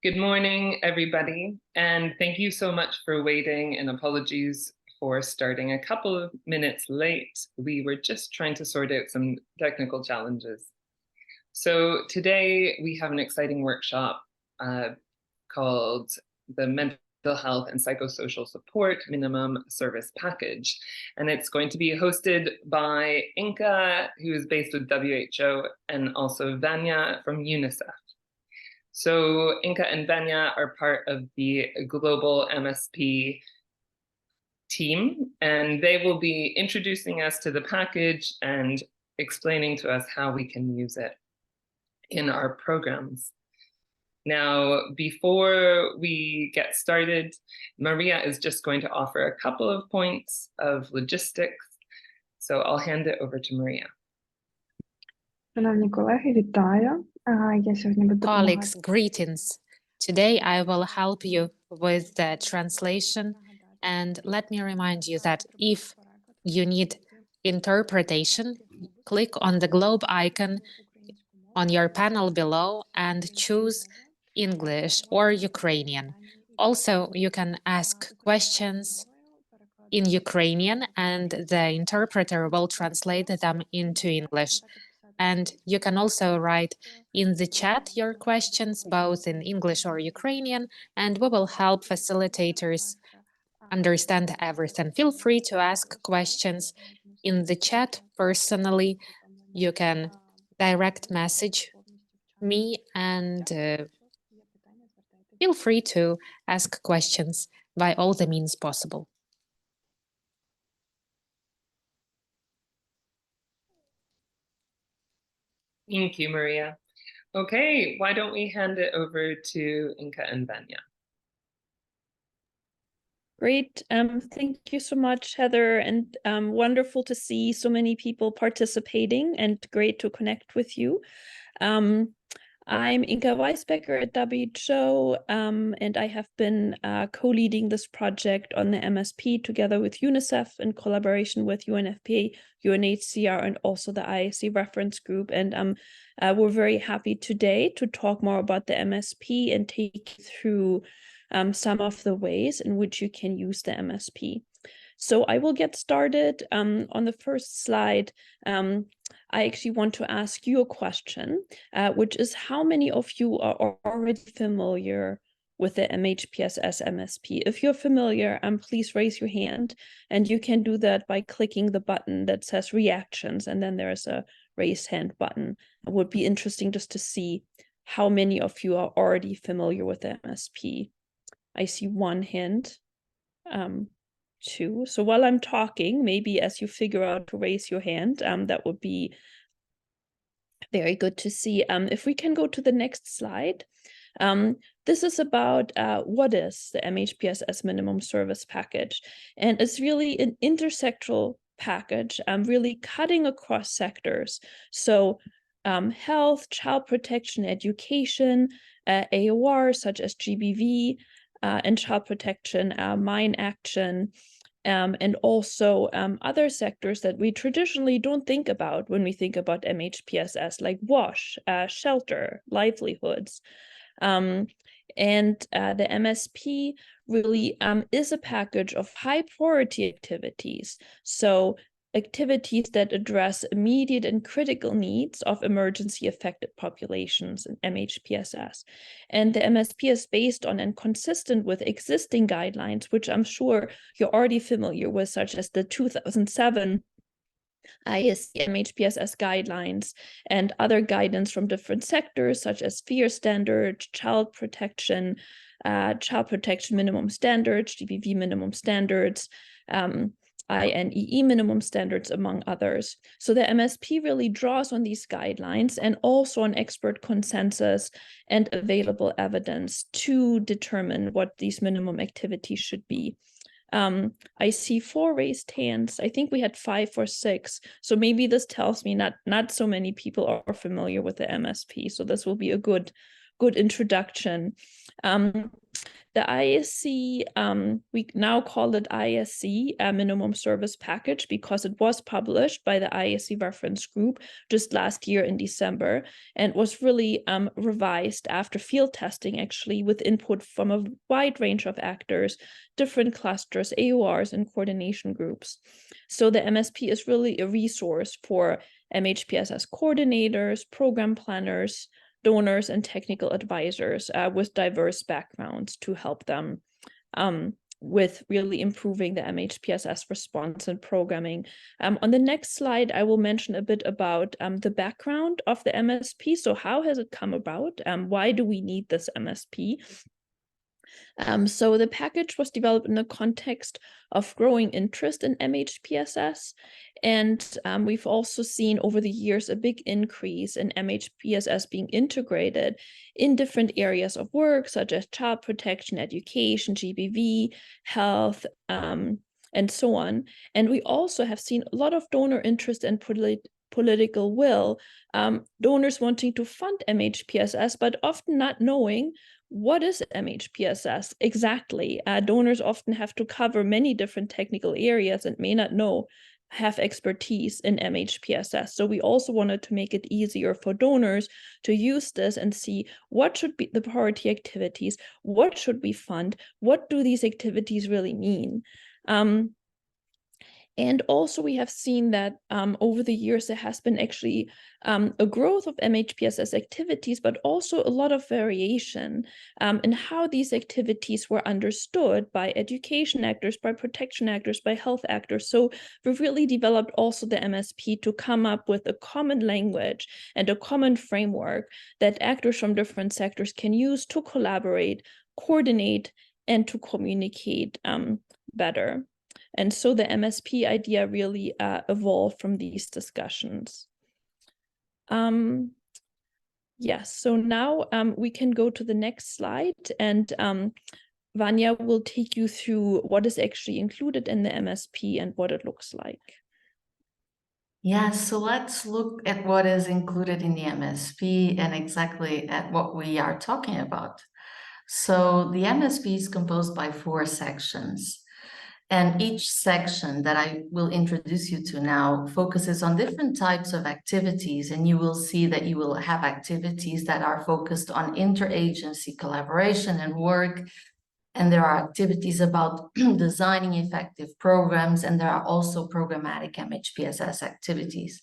Good morning, everybody, and thank you so much for waiting, and apologies for starting a couple of minutes late. We were just trying to sort out some technical challenges. So today we have an exciting workshop called the Mental Health and Psychosocial Support Minimum Service Package. And it's going to be hosted by Inka, who is based with WHO, and also Vania from UNICEF. So Inka and Vania are part of the global MSP team, and they will be introducing us to the package and explaining to us how we can use it in our programs. Now, before we get started, Maria is just going to offer a couple of points of logistics. So I'll hand it over to Maria. Шановні колеги, вітаю. Я сьогодні буду Colleagues, greetings. Today I will help you with the translation, and let me remind you that if you need interpretation, click on the globe icon on your panel below and choose English or Ukrainian. Also, you can ask questions in Ukrainian and the interpreter will translate them into English. And you can also write in the chat your questions, both in English or Ukrainian, and we will help facilitators understand everything. Feel free to ask questions in the chat personally. You can direct message me and feel free to ask questions by all the means possible. Thank you, Maria. Okay, why don't we hand it over to Inka and Vania? Great. Thank you so much, Heather, and wonderful to see so many people participating and great to connect with you. I'm Inka Weissbecker at WHO, and I have been co-leading this project on the MSP together with UNICEF in collaboration with UNFPA, UNHCR, and also the IAC reference group. And we're very happy today to talk more about the MSP and take you through some of the ways in which you can use the MSP. So I will get started. On the first slide, I actually want to ask you a question, which is how many of you are already familiar with the MHPSS MSP? If you're familiar, please raise your hand, and you can do that by clicking the button that says reactions, and then there's a raise hand button. It would be interesting just to see how many of you are already familiar with the MSP. I see one hand, two. So while I'm talking, maybe as you figure out to raise your hand, that would be very good to see. If we can go to the next slide. This is about what is the MHPSS minimum service package. And it's really an intersectoral package, really cutting across sectors. So health, child protection, education, AOR such as GBV, and child protection, mine action, and also other sectors that we traditionally don't think about when we think about MHPSS, like WASH, shelter, livelihoods. And the MSP really is a package of high priority activities. So activities that address immediate and critical needs of emergency affected populations in MHPSS. And the MSP is based on and consistent with existing guidelines, which I'm sure you're already familiar with, such as the 2007 IAC MHPSS guidelines and other guidance from different sectors, such as FEAR standards, child protection minimum standards, GBV minimum standards, INEE minimum standards, among others. So the MSP really draws on these guidelines and also on expert consensus and available evidence to determine what these minimum activities should be. I see 4 raised hands. I think we had 5 or 6. So maybe this tells me not so many people are familiar with the MSP. So this will be a good good introduction. The ISC, we now call it ISC, Minimum Service Package, because it was published by the ISC Reference Group just last year in December, and was really revised after field testing, actually, with input from a wide range of actors, different clusters, AORs, and coordination groups. So the MSP is really a resource for MHPSS coordinators, program planners, donors, and technical advisors with diverse backgrounds to help them with really improving the MHPSS response and programming. On the next slide, I will mention a bit about the background of the MSP. So how has it come about? Why do we need this MSP? So the package was developed in the context of growing interest in MHPSS. And we've also seen over the years a big increase in MHPSS being integrated in different areas of work, such as child protection, education, GBV, health, and so on. And we also have seen a lot of donor interest and political will, donors wanting to fund MHPSS, but often not knowing what is MHPSS exactly. Donors often have to cover many different technical areas and may not have expertise in MHPSS. So we also wanted to make it easier for donors to use this and see what should be the priority activities, what should we fund, what do these activities really mean. And also we have seen that over the years, there has been actually a growth of MHPSS activities, but also a lot of variation in how these activities were understood by education actors, by protection actors, by health actors. So we've really developed also the MSP to come up with a common language and a common framework that actors from different sectors can use to collaborate, coordinate, and to communicate better. And so the MSP idea really evolved from these discussions. Yes, so now we can go to the next slide, and Vania will take you through what is actually included in the MSP and what it looks like. Yeah, so let's look at what is included in the MSP and exactly at what we are talking about. So the MSP is composed by 4 sections. And each section that I will introduce you to now focuses on different types of activities, and you will see that you will have activities that are focused on interagency collaboration and work, and there are activities about designing effective programs, and there are also programmatic MHPSS activities.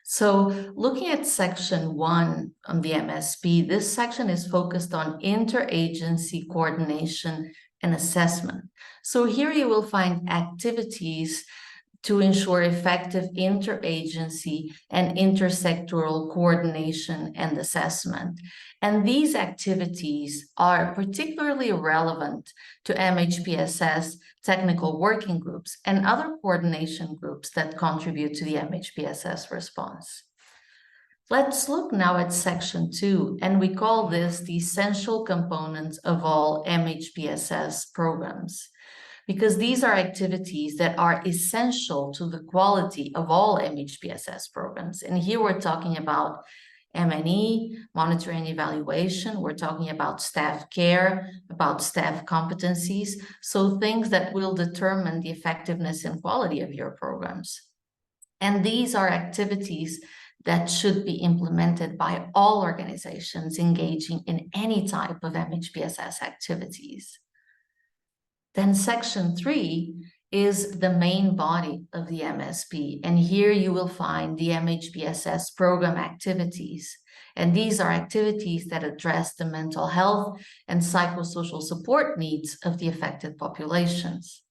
So looking at section 1 on the MSP, this section is focused on interagency coordination and assessment. So here you will find activities to ensure effective interagency and intersectoral coordination and assessment. And these activities are particularly relevant to MHPSS technical working groups and other coordination groups that contribute to the MHPSS response. Let's look now at section 2, and we call this the essential components of all MHPSS programs, because these are activities that are essential to the quality of all MHPSS programs. And here we're talking about M&E, monitoring and evaluation. We're talking about staff care, about staff competencies, so things that will determine the effectiveness and quality of your programs. And these are activities that should be implemented by all organizations engaging in any type of MHPSS activities. Then section 3 is the main body of the MSP, and here you will find the MHPSS program activities. And these are activities that address the mental health and psychosocial support needs of the affected populations.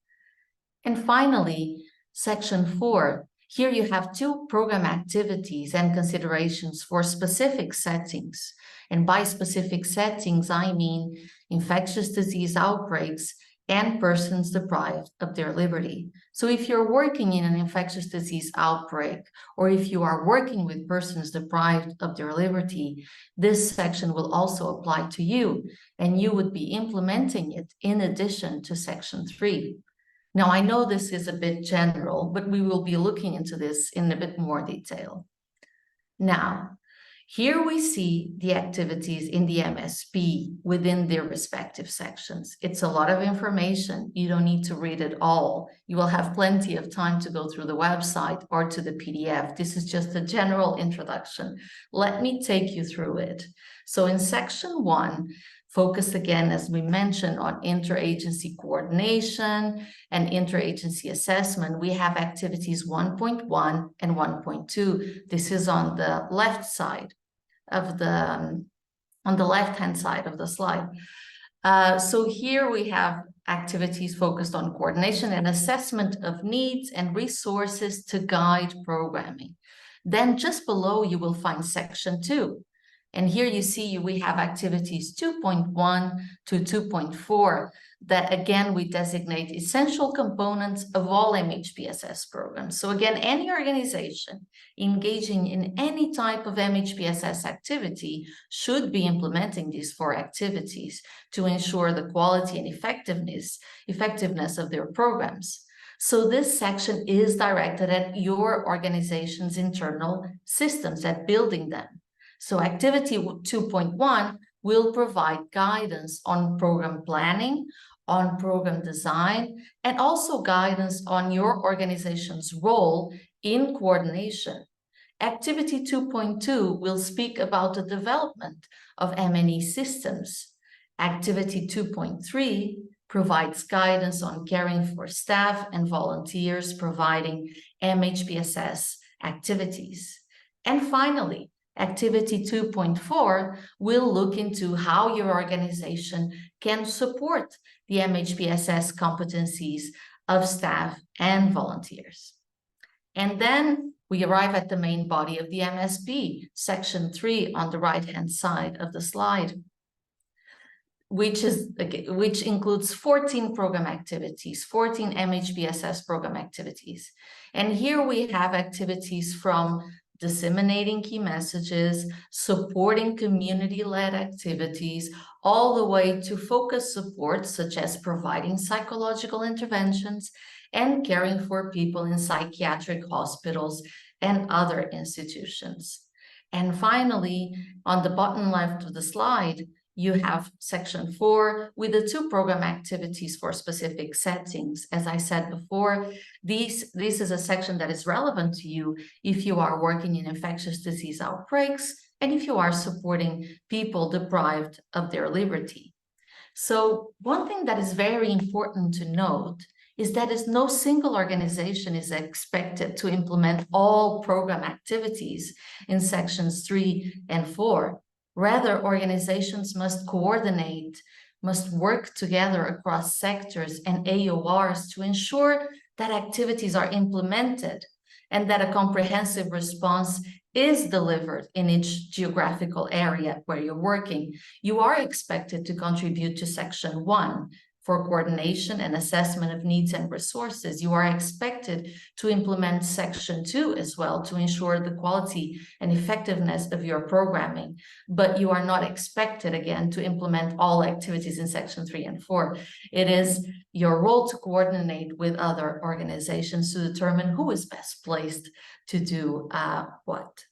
And finally, section 4. Here you have 2 program activities and considerations for specific settings. And by specific settings, I mean infectious disease outbreaks and persons deprived of their liberty. So if you're working in an infectious disease outbreak, or if you are working with persons deprived of their liberty, this section will also apply to you, and you would be implementing it in addition to section 3. Now, I know this is a bit general, but we will be looking into this in a bit more detail. Now, Here we see the activities in the MSP within their respective sections. It's a lot of information. You don't need to read it all. You will have plenty of time to go through the website or to the PDF. This is just a general introduction. Let me take you through it. So in section 1, focus again, as we mentioned, on interagency coordination and interagency assessment. We have activities 1.1 and 1.2. This is on the left side of the, on the left-hand side of the slide. So here we have activities focused on coordination and assessment of needs and resources to guide programming. Then just below you will find section 2. And here you see we have activities 2.1 to 2.4 that again we designate essential components of all MHPSS programs. So again, any organization engaging in any type of MHPSS activity should be implementing these 4 activities to ensure the quality and effectiveness of their programs. So this section is directed at your organization's internal systems, at building them. So activity 2.1 will provide guidance on program planning, on program design, and also guidance on your organization's role in coordination. Activity 2.2 will speak about the development of M&E systems. Activity 2.3 provides guidance on caring for staff and volunteers providing MHPSS activities. And finally, Activity 2.4 will look into how your organization can support the MHPSS competencies of staff and volunteers. And then we arrive at the main body of the MSP, section 3 on the right-hand side of the slide, which includes 14 program activities, 14 MHPSS program activities. And here we have activities from disseminating key messages, supporting community-led activities, all the way to focus support, such as providing psychological interventions and caring for people in psychiatric hospitals and other institutions. And finally, on the bottom left of the slide, you have section 4 with the 2 program activities for specific settings. As I said before, this is a section that is relevant to you if you are working in infectious disease outbreaks and if you are supporting people deprived of their liberty. So one thing that is very important to note is that no single organization is expected to implement all program activities in sections 3 and 4. Rather, organizations must coordinate, must work together across sectors and AORs to ensure that activities are implemented and that a comprehensive response is delivered in each geographical area where you're working. You are expected to contribute to section 1 for coordination and assessment of needs and resources. You are expected to implement section 2 as well to ensure the quality and effectiveness of your programming, but you are not expected again to implement all activities in section 3 and 4. It is your role to coordinate with other organizations to determine who is best placed to do what.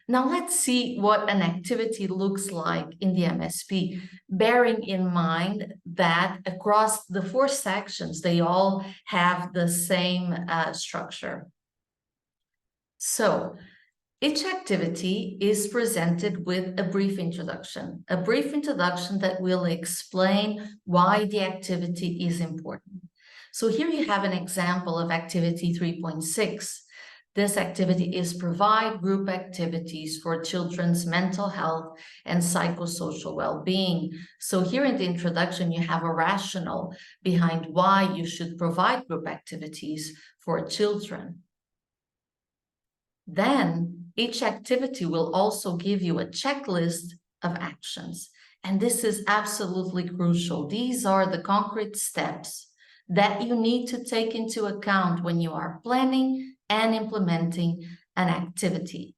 Now let's see what an activity looks like in the MSP, bearing in mind that across the 4 sections, they all have the same structure. So each activity is presented with a brief introduction that will explain why the activity is important. So here you have an example of activity 3.6. This activity is provide group activities for children's mental health and psychosocial well-being. So here in the introduction, you have a rationale behind why you should provide group activities for children. Then each activity will also give you a checklist of actions. And this is absolutely crucial. These are the concrete steps that you need to take into account when you are planning and implementing an activity.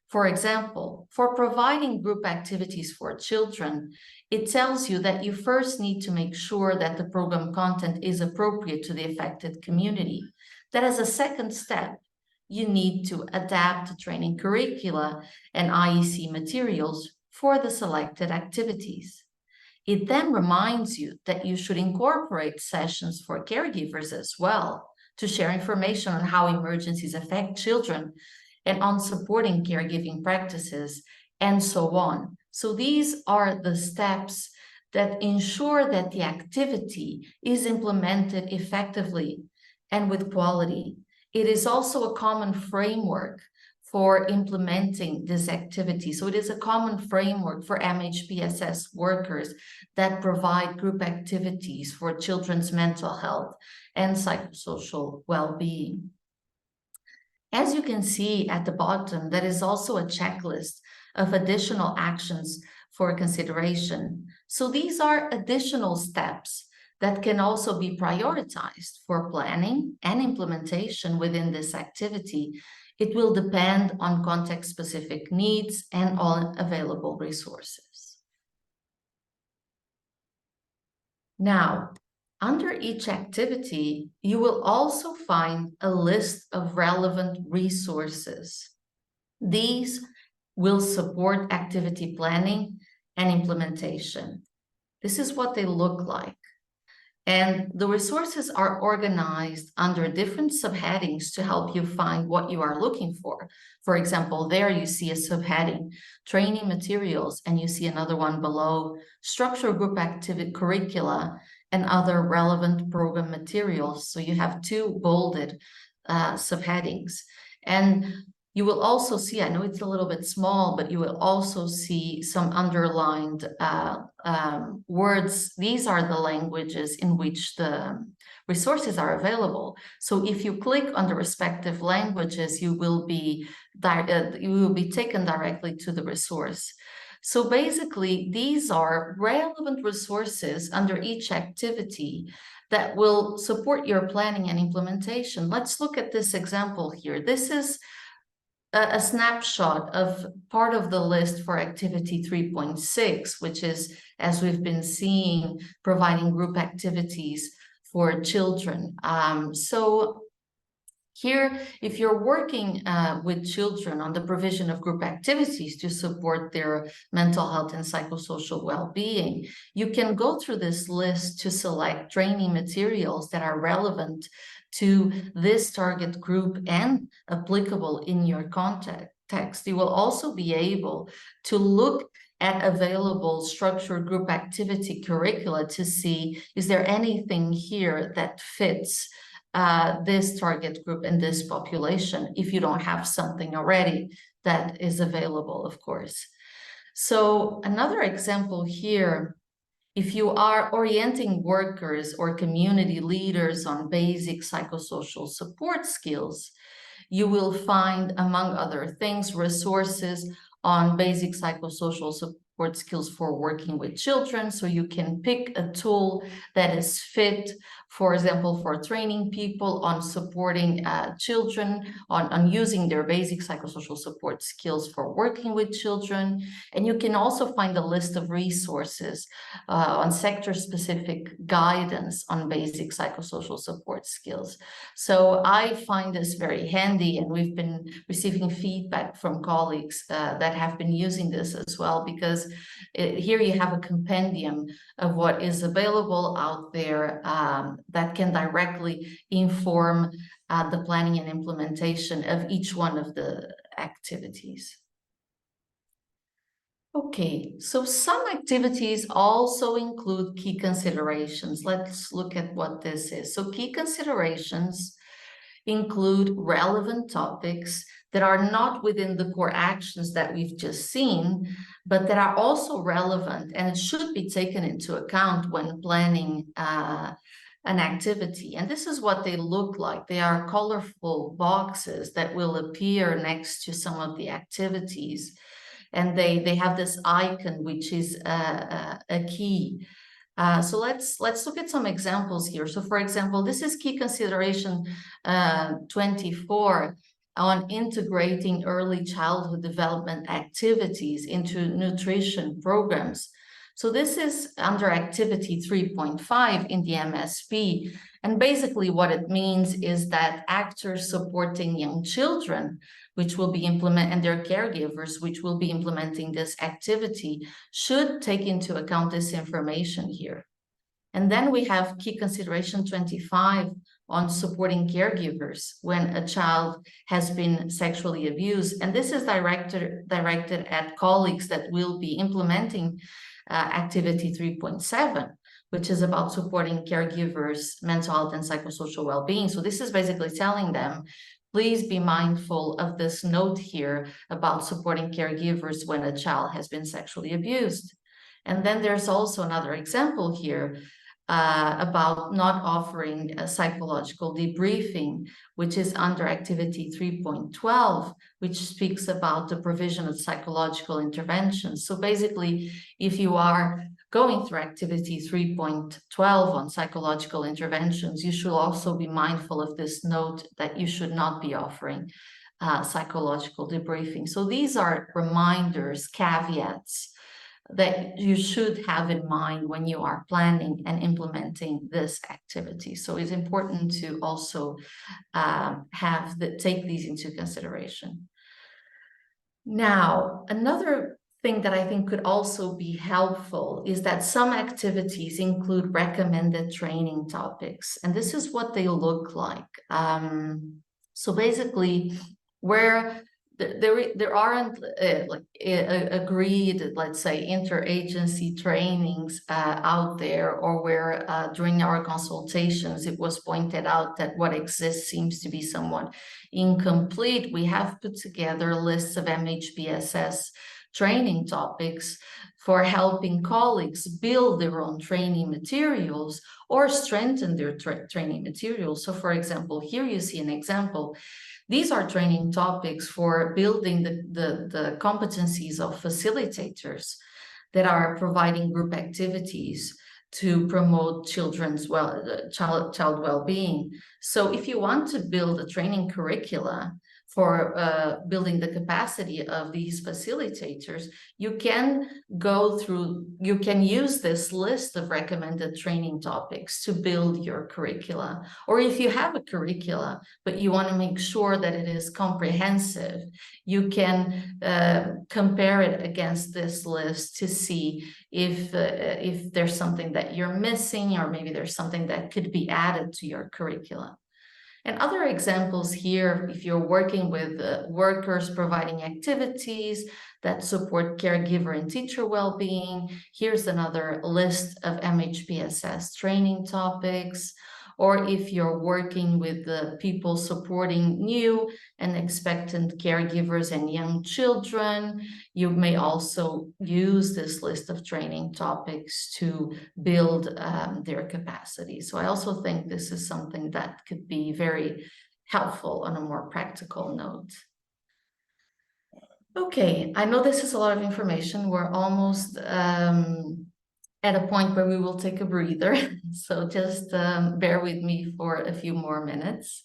For example, for providing group activities for children, it tells you that you first need to make sure that the program content is appropriate to the affected community. That as a second step, you need to adapt the training curricula and IEC materials for the selected activities. It then reminds you that you should incorporate sessions for caregivers as well to share information on how emergencies affect children and on supporting caregiving practices and so on. So these are the steps that ensure that the activity is implemented effectively and with quality. It is also a common framework for implementing this activity. So it is a common framework for MHPSS workers that provide group activities for children's mental health and psychosocial well-being. As you can see at the bottom, there is also a checklist of additional actions for consideration. So these are additional steps that can also be prioritized for planning and implementation within this activity. It will depend on context-specific needs and all available resources. Now, under each activity, you will also find a list of relevant resources. These will support activity planning and implementation. This is what they look like. And the resources are organized under different subheadings to help you find what you are looking for. For example, there you see a subheading, training materials, and you see another one below, structure group activity curricula and other relevant program materials. So you have two bolded subheadings. And you will also see, I know it's a little bit small, but you will also see some underlined words. These are the languages in which the resources are available. So if you click on the respective languages, you will be taken directly to the resource. So basically, these are relevant resources under each activity that will support your planning and implementation. Let's look at this example here. This is a snapshot of part of the list for activity 3.6, which is, as we've been seeing, providing group activities for children. So here, if you're working with children on the provision of group activities to support their mental health and psychosocial well-being, you can go through this list to select training materials that are relevant to this target group and applicable in your context. You will also be able to look at available structured group activity curricula to see, is there anything here that fits this target group and this population, if you don't have something already that is available, of course. So another example here, if you are orienting workers or community leaders on basic psychosocial support skills, you will find, among other things, resources on basic psychosocial support skills for working with children. So you can pick a tool that is fit, for example, for training people on supporting children, on using their basic psychosocial support skills for working with children. And you can also find a list of resources on sector-specific guidance on basic psychosocial support skills. So I find this very handy, and we've been receiving feedback from colleagues that have been using this as well, because here you have a compendium of what is available out there that can directly inform the planning and implementation of each one of the activities. Okay, so some activities also include key considerations. Let's look at what this is. So key considerations include relevant topics that are not within the core actions that we've just seen, but that are also relevant, and it should be taken into account when planning an activity. And this is what they look like. They are colorful boxes that will appear next to some of the activities. And they have this icon, which is a key. So let's look at some examples here. So for example, this is key consideration 24 on integrating early childhood development activities into nutrition programs. So this is under activity 3.5 in the MSP. And basically what it means is that actors supporting young children, which will be and their caregivers, which will be implementing this activity, should take into account this information here. And then we have key consideration 25 on supporting caregivers when a child has been sexually abused. And this is directed at colleagues that will be implementing activity 3.7, which is about supporting caregivers' mental health and psychosocial well-being. So this is basically telling them, please be mindful of this note here about supporting caregivers when a child has been sexually abused. And then there's also another example here about not offering a psychological debriefing, which is under activity 3.12, which speaks about the provision of psychological interventions. So basically, if you are going through activity 3.12 on psychological interventions, you should also be mindful of this note that you should not be offering psychological debriefing. So these are reminders, caveats that you should have in mind when you are planning and implementing this activity. So it's important to also take these into consideration. Now, another thing that I think could also be helpful is that some activities include recommended training topics, and this is what they look like. So basically, where there aren't agreed, let's say, interagency trainings out there, or where during our consultations it was pointed out that what exists seems to be somewhat incomplete, we have put together lists of MHPSS training topics for helping colleagues build their own training materials or strengthen their training materials. So for example, here you see an example. These are training topics for building the competencies of facilitators that are providing group activities to promote children's child well-being. So if you want to build a training curricula for building the capacity of these facilitators, you can use this list of recommended training topics to build your curricula. Or if you have a curricula, but you want to make sure that it is comprehensive, you can compare it against this list to see if there's something that you're missing, or maybe there's something that could be added to your curricula. And other examples here, if you're working with workers providing activities that support caregiver and teacher well-being, here's another list of MHPSS training topics. Or if you're working with the people supporting new and expectant caregivers and young children, you may also use this list of training topics to build their capacity. So I also think this is something that could be very helpful on a more practical note. Okay, I know this is a lot of information. We're almost at a point where we will take a breather. So just bear with me for a few more minutes.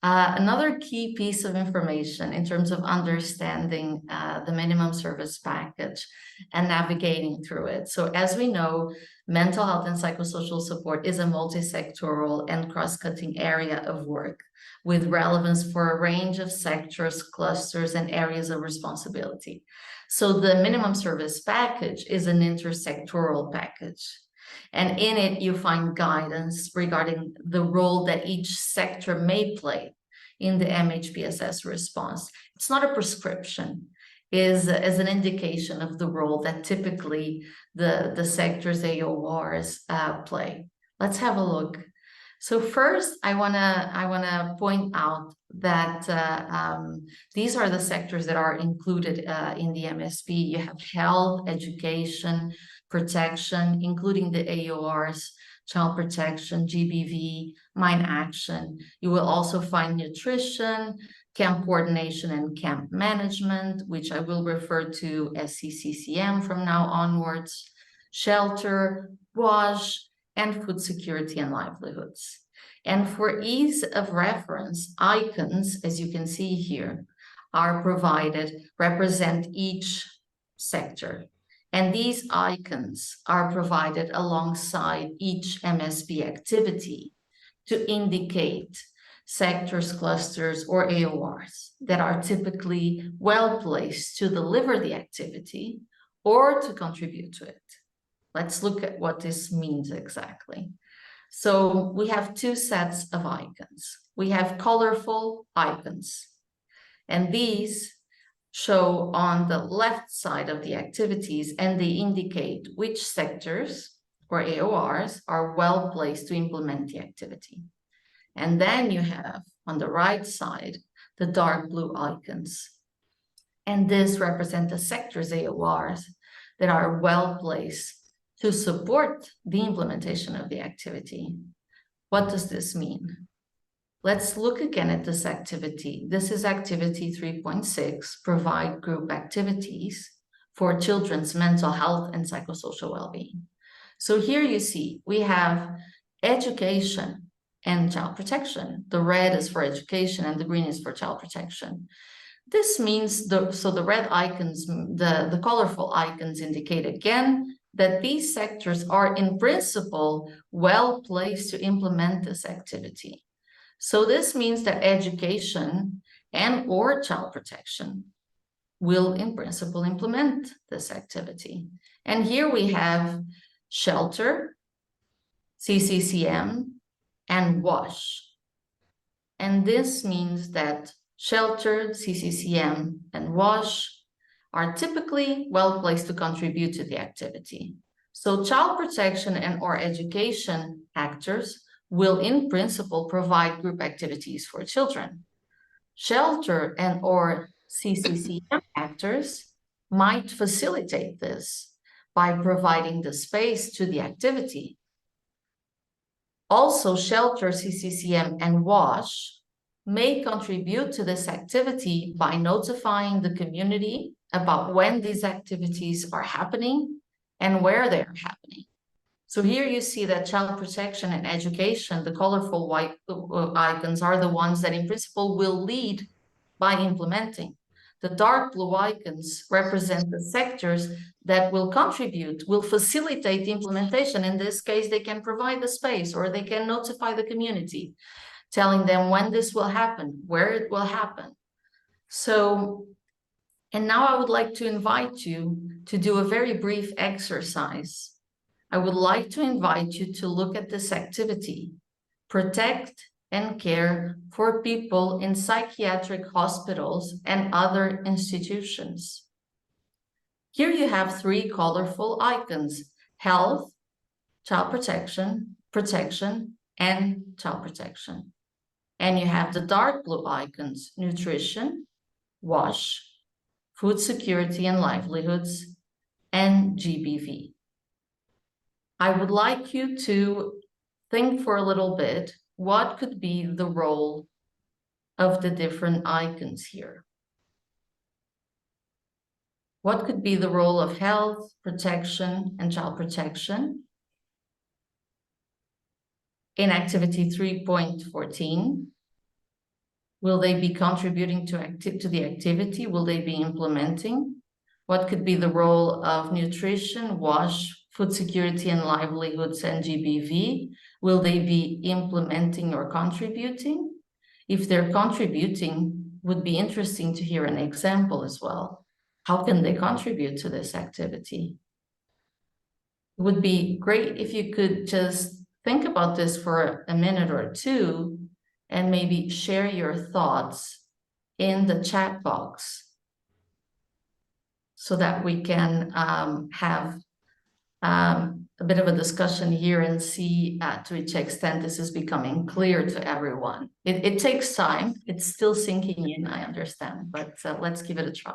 Another key piece of information in terms of understanding the minimum service package and navigating through it. So as we know, mental health and psychosocial support is a multi-sectoral and cross-cutting area of work with relevance for a range of sectors, clusters, and areas of responsibility. So the minimum service package is an intersectoral package. And in it, you find guidance regarding the role that each sector may play in the MHPSS response. It's not a prescription, is as an indication of the role that typically the sector's AORs play. Let's have a look. So first, I wanna point out that these are the sectors that are included in the MSP. You have health, education, protection, including the AORs, child protection, GBV, mine action. You will also find nutrition, camp coordination, and camp management, which I will refer to as CCCM from now onwards, shelter, WASH, and food security and livelihoods. And for ease of reference, icons, as you can see here, are provided, represent each sector. And these icons are provided alongside each MSP activity to indicate sectors, clusters, or AORs that are typically well placed to deliver the activity or to contribute to it. Let's look at what this means exactly. So we have two sets of icons. We have colorful icons, and these show on the left side of the activities, and they indicate which sectors or AORs are well placed to implement the activity. And then you have on the right side the dark blue icons, and this represents the sectors AORs that are well placed to support the implementation of the activity. What does this mean? Let's look again at this activity. This is activity 3.6, provide group activities for children's mental health and psychosocial well-being. So here you see we have education and child protection. The red is for education and the green is for child protection. This means, the red icons, the colorful icons indicate again that these sectors are in principle well placed to implement this activity. So this means that education and or child protection will in principle implement this activity. And here we have shelter, CCCM, and WASH. And this means that shelter, CCCM, and WASH are typically well placed to contribute to the activity. So child protection and or education actors will in principle provide group activities for children. Shelter and or CCCM actors might facilitate this by providing the space to the activity. Also, shelter, CCCM, and WASH may contribute to this activity by notifying the community about when these activities are happening and where they are happening. So here you see that child protection and education, the colorful white icons, are the ones that in principle will lead by implementing. The dark blue icons represent the sectors that will contribute, will facilitate the implementation. In this case, they can provide the space or they can notify the community, telling them when this will happen, where it will happen. So, and now I would like to invite you to do a very brief exercise. I would like to invite you to look at this activity, protect and care for people in psychiatric hospitals and other institutions. Here you have three colorful icons: health, child protection, and child protection. And you have the dark blue icons: nutrition, WASH, food security and livelihoods, and GBV. I would like you to think for a little bit, what could be the role of the different icons here? What could be the role of health, protection, and child protection in activity 3.14? Will they be contributing to the activity? Will they be implementing? What could be the role of nutrition, WASH, food security and livelihoods, and GBV? Will they be implementing or contributing? If they're contributing, would be interesting to hear an example as well. How can they contribute to this activity? It would be great if you could just think about this for a minute or two and maybe share your thoughts in the chat box so that we can have a bit of a discussion here and see to which extent this is becoming clear to everyone. It takes time. It's still sinking in, I understand, but let's give it a try.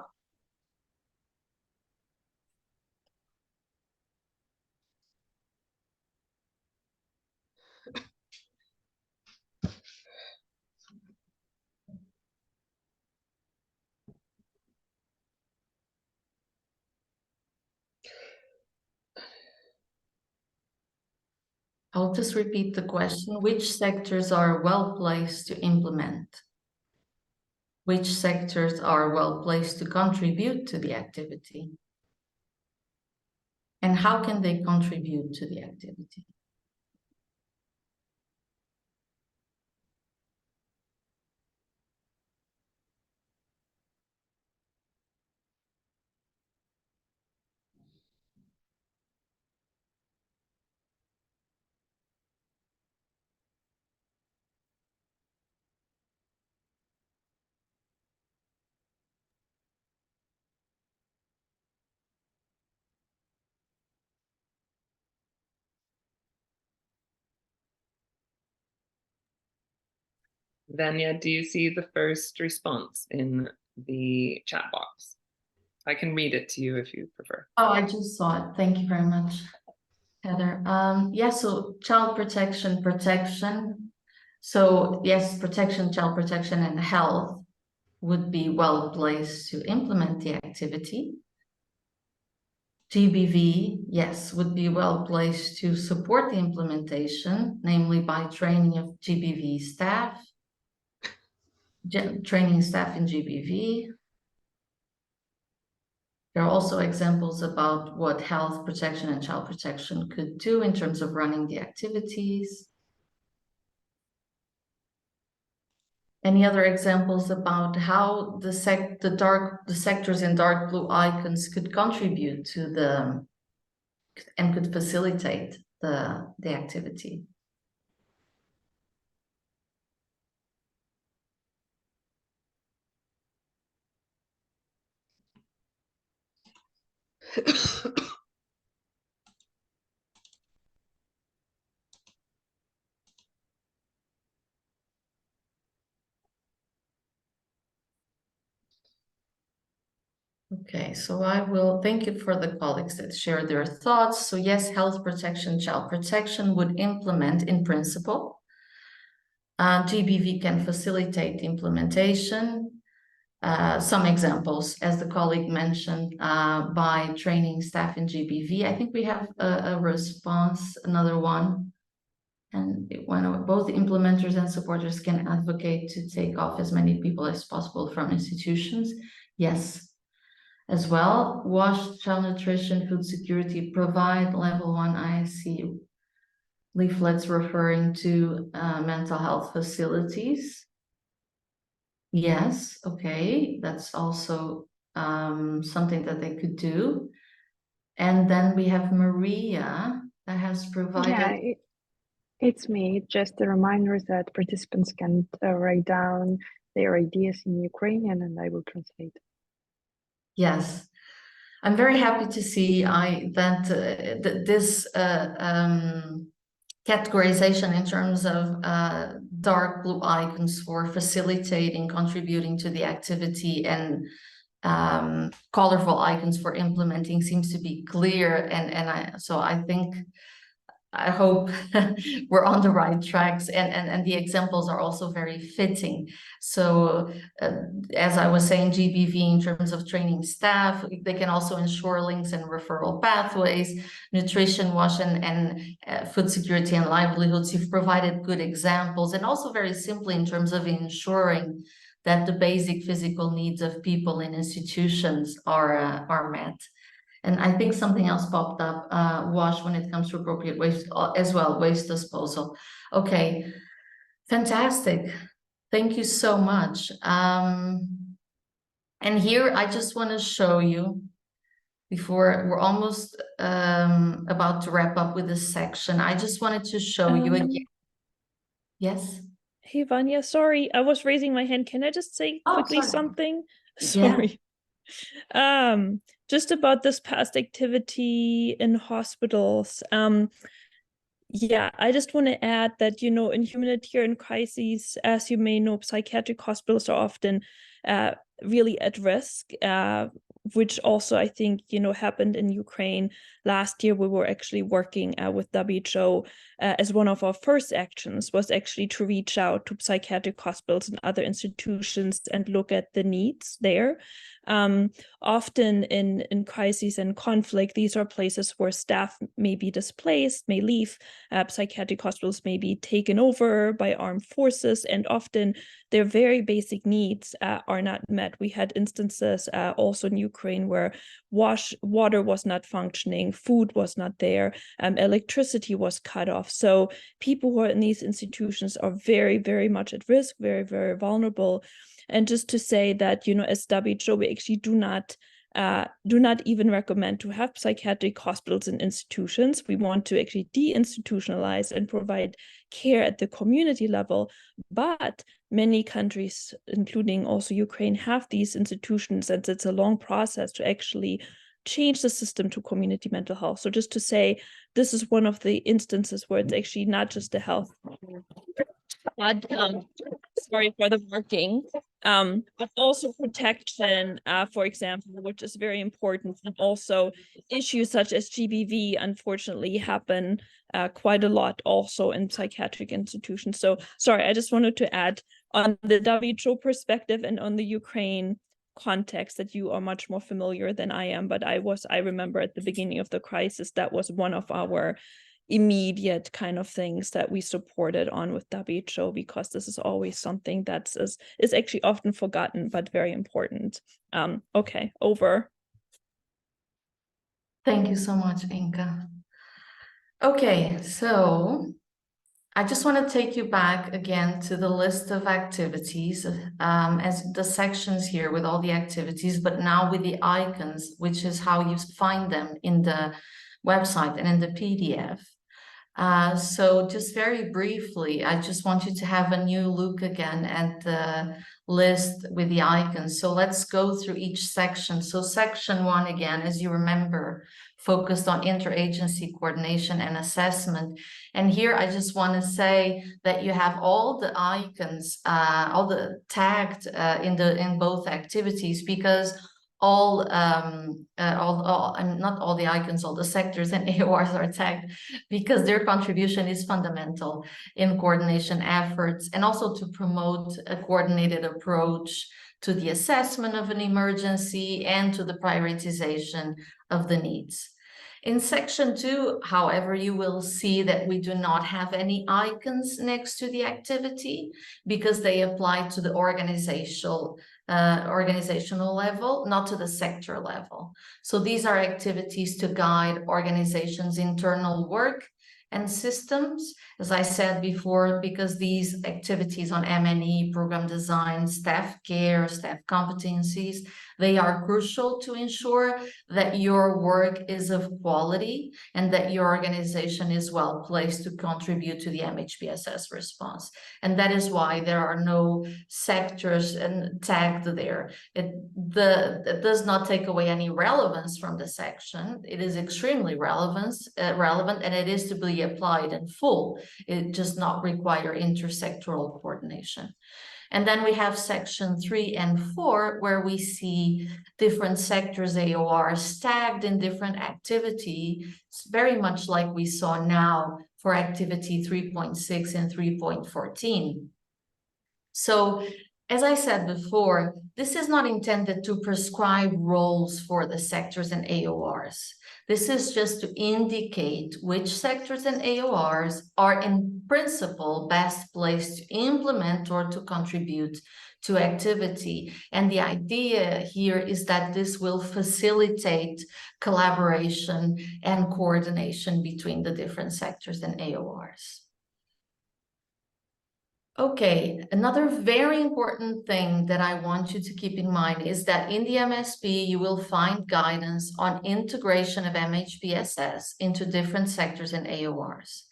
I'll just repeat the question. Which sectors are well placed to implement? Which sectors are well placed to contribute to the activity? and how can they contribute to the activity? Vania, do you see the first response in the chat box? I can read it to you if you prefer. Oh, I just saw it. Thank you very much, Heather. Yeah, so child protection. So yes, child protection and health would be well placed to implement the activity. GBV, yes, would be well placed to support the implementation, namely by training of GBV staff, training staff in GBV. There are also examples about what health protection and child protection could do in terms of running the activities. Any other examples about how the sectors in dark blue icons could contribute to and could facilitate the activity? Okay, so I will thank you for the colleagues that shared their thoughts. So yes, health protection, child protection would implement in principle. GBV can facilitate implementation. Some examples, as the colleague mentioned, by training staff in GBV. I think we have a response, another one. And both implementers and supporters can advocate to take off as many people as possible from institutions. Yes. As well, WASH, child nutrition, food security, provide level 1 ISC leaflets referring to mental health facilities. Yes, okay, that's also something that they could do. And then we have Maria that has provided. Yeah, it's me. Just a reminder that participants can write down their ideas in Ukrainian and I will translate. Yes, I'm very happy to see that this categorization in terms of dark blue icons for facilitating, contributing to the activity, and colorful icons for implementing seems to be clear. So I hope we're on the right tracks, and the examples are also very fitting. So as I was saying, GBV in terms of training staff, they can also ensure links and referral pathways, nutrition, WASH, and food security and livelihoods. You've provided good examples, and also very simply in terms of ensuring that the basic physical needs of people in institutions are met. And I think something else popped up, WASH when it comes to appropriate waste as well, waste disposal. Okay, fantastic. Thank you so much. And here I just want to show you, before we're almost about to wrap up with this section, I just wanted to show you again. Yes? Hey, Vanya, sorry, I was raising my hand. Can I just say quickly something? Sorry. Yeah. Just about this past activity in hospitals. Yeah, I just want to add that, you know, in humanitarian crises, as you may know, psychiatric hospitals are often really at risk, which also I think, you know, happened in Ukraine. Last year, we were actually working with WHO as one of our first actions was actually to reach out to psychiatric hospitals and other institutions and look at the needs there. Often in crises and conflict, these are places where staff may be displaced, may leave, psychiatric hospitals may be taken over by armed forces, and often their very basic needs are not met. We had instances also in Ukraine where water was not functioning, food was not there, electricity was cut off. So people who are in these institutions are very, very much at risk, very, very vulnerable. And just to say that, you know, as WHO, we actually do not even recommend to have psychiatric hospitals and institutions. We want to actually deinstitutionalize and provide care at the community level. But many countries, including also Ukraine, have these institutions, and it's a long process to actually change the system to community mental health. So just to say, this is one of the instances where it's actually not just a health, but sorry for the marking, but also protection, for example, which is very important. And also issues such as GBV, unfortunately, happen quite a lot also in psychiatric institutions. So sorry, I just wanted to add on the WHO perspective and on the Ukraine context that you are much more familiar than I am, but I remember at the beginning of the crisis, that was one of our immediate kind of things that we supported on with WHO, because this is always something that is actually often forgotten, but very important. Okay, over. Thank you so much, Inka. Okay, so I just want to take you back again to the list of activities, as the sections here with all the activities, but now with the icons, which is how you find them in the website and in the PDF. So just very briefly, I just want you to have a new look again at the list with the icons. So let's go through each section. So section 1, again, as you remember, focused on interagency coordination and assessment. And here I just want to say that you have all the icons, all the tagged in both activities, because not all the icons, all the sectors and AORs are tagged because their contribution is fundamental in coordination efforts, and also to promote a coordinated approach to the assessment of an emergency and to the prioritization of the needs. In section 2, however, you will see that we do not have any icons next to the activity because they apply to the organizational level, not to the sector level. So these are activities to guide organizations' internal work and systems, as I said before, because these activities on M&E, program design, staff care, staff competencies, they are crucial to ensure that your work is of quality and that your organization is well placed to contribute to the MHPSS response. And that is why there are no sectors tagged there. It does not take away any relevance from the section. It is extremely relevant, and it is to be applied in full. It does not require intersectoral coordination. And then we have section 3 and 4, where we see different sectors AORs tagged in different activity. It's very much like we saw now for activity 3.6 and 3.14. So, as I said before, this is not intended to prescribe roles for the sectors and AORs. This is just to indicate which sectors and AORs are in principle best placed to implement or to contribute to activity. And the idea here is that this will facilitate collaboration and coordination between the different sectors and AORs. Okay, another very important thing that I want you to keep in mind is that in the MSP, you will find guidance on integration of MHPSS into different sectors and AORs.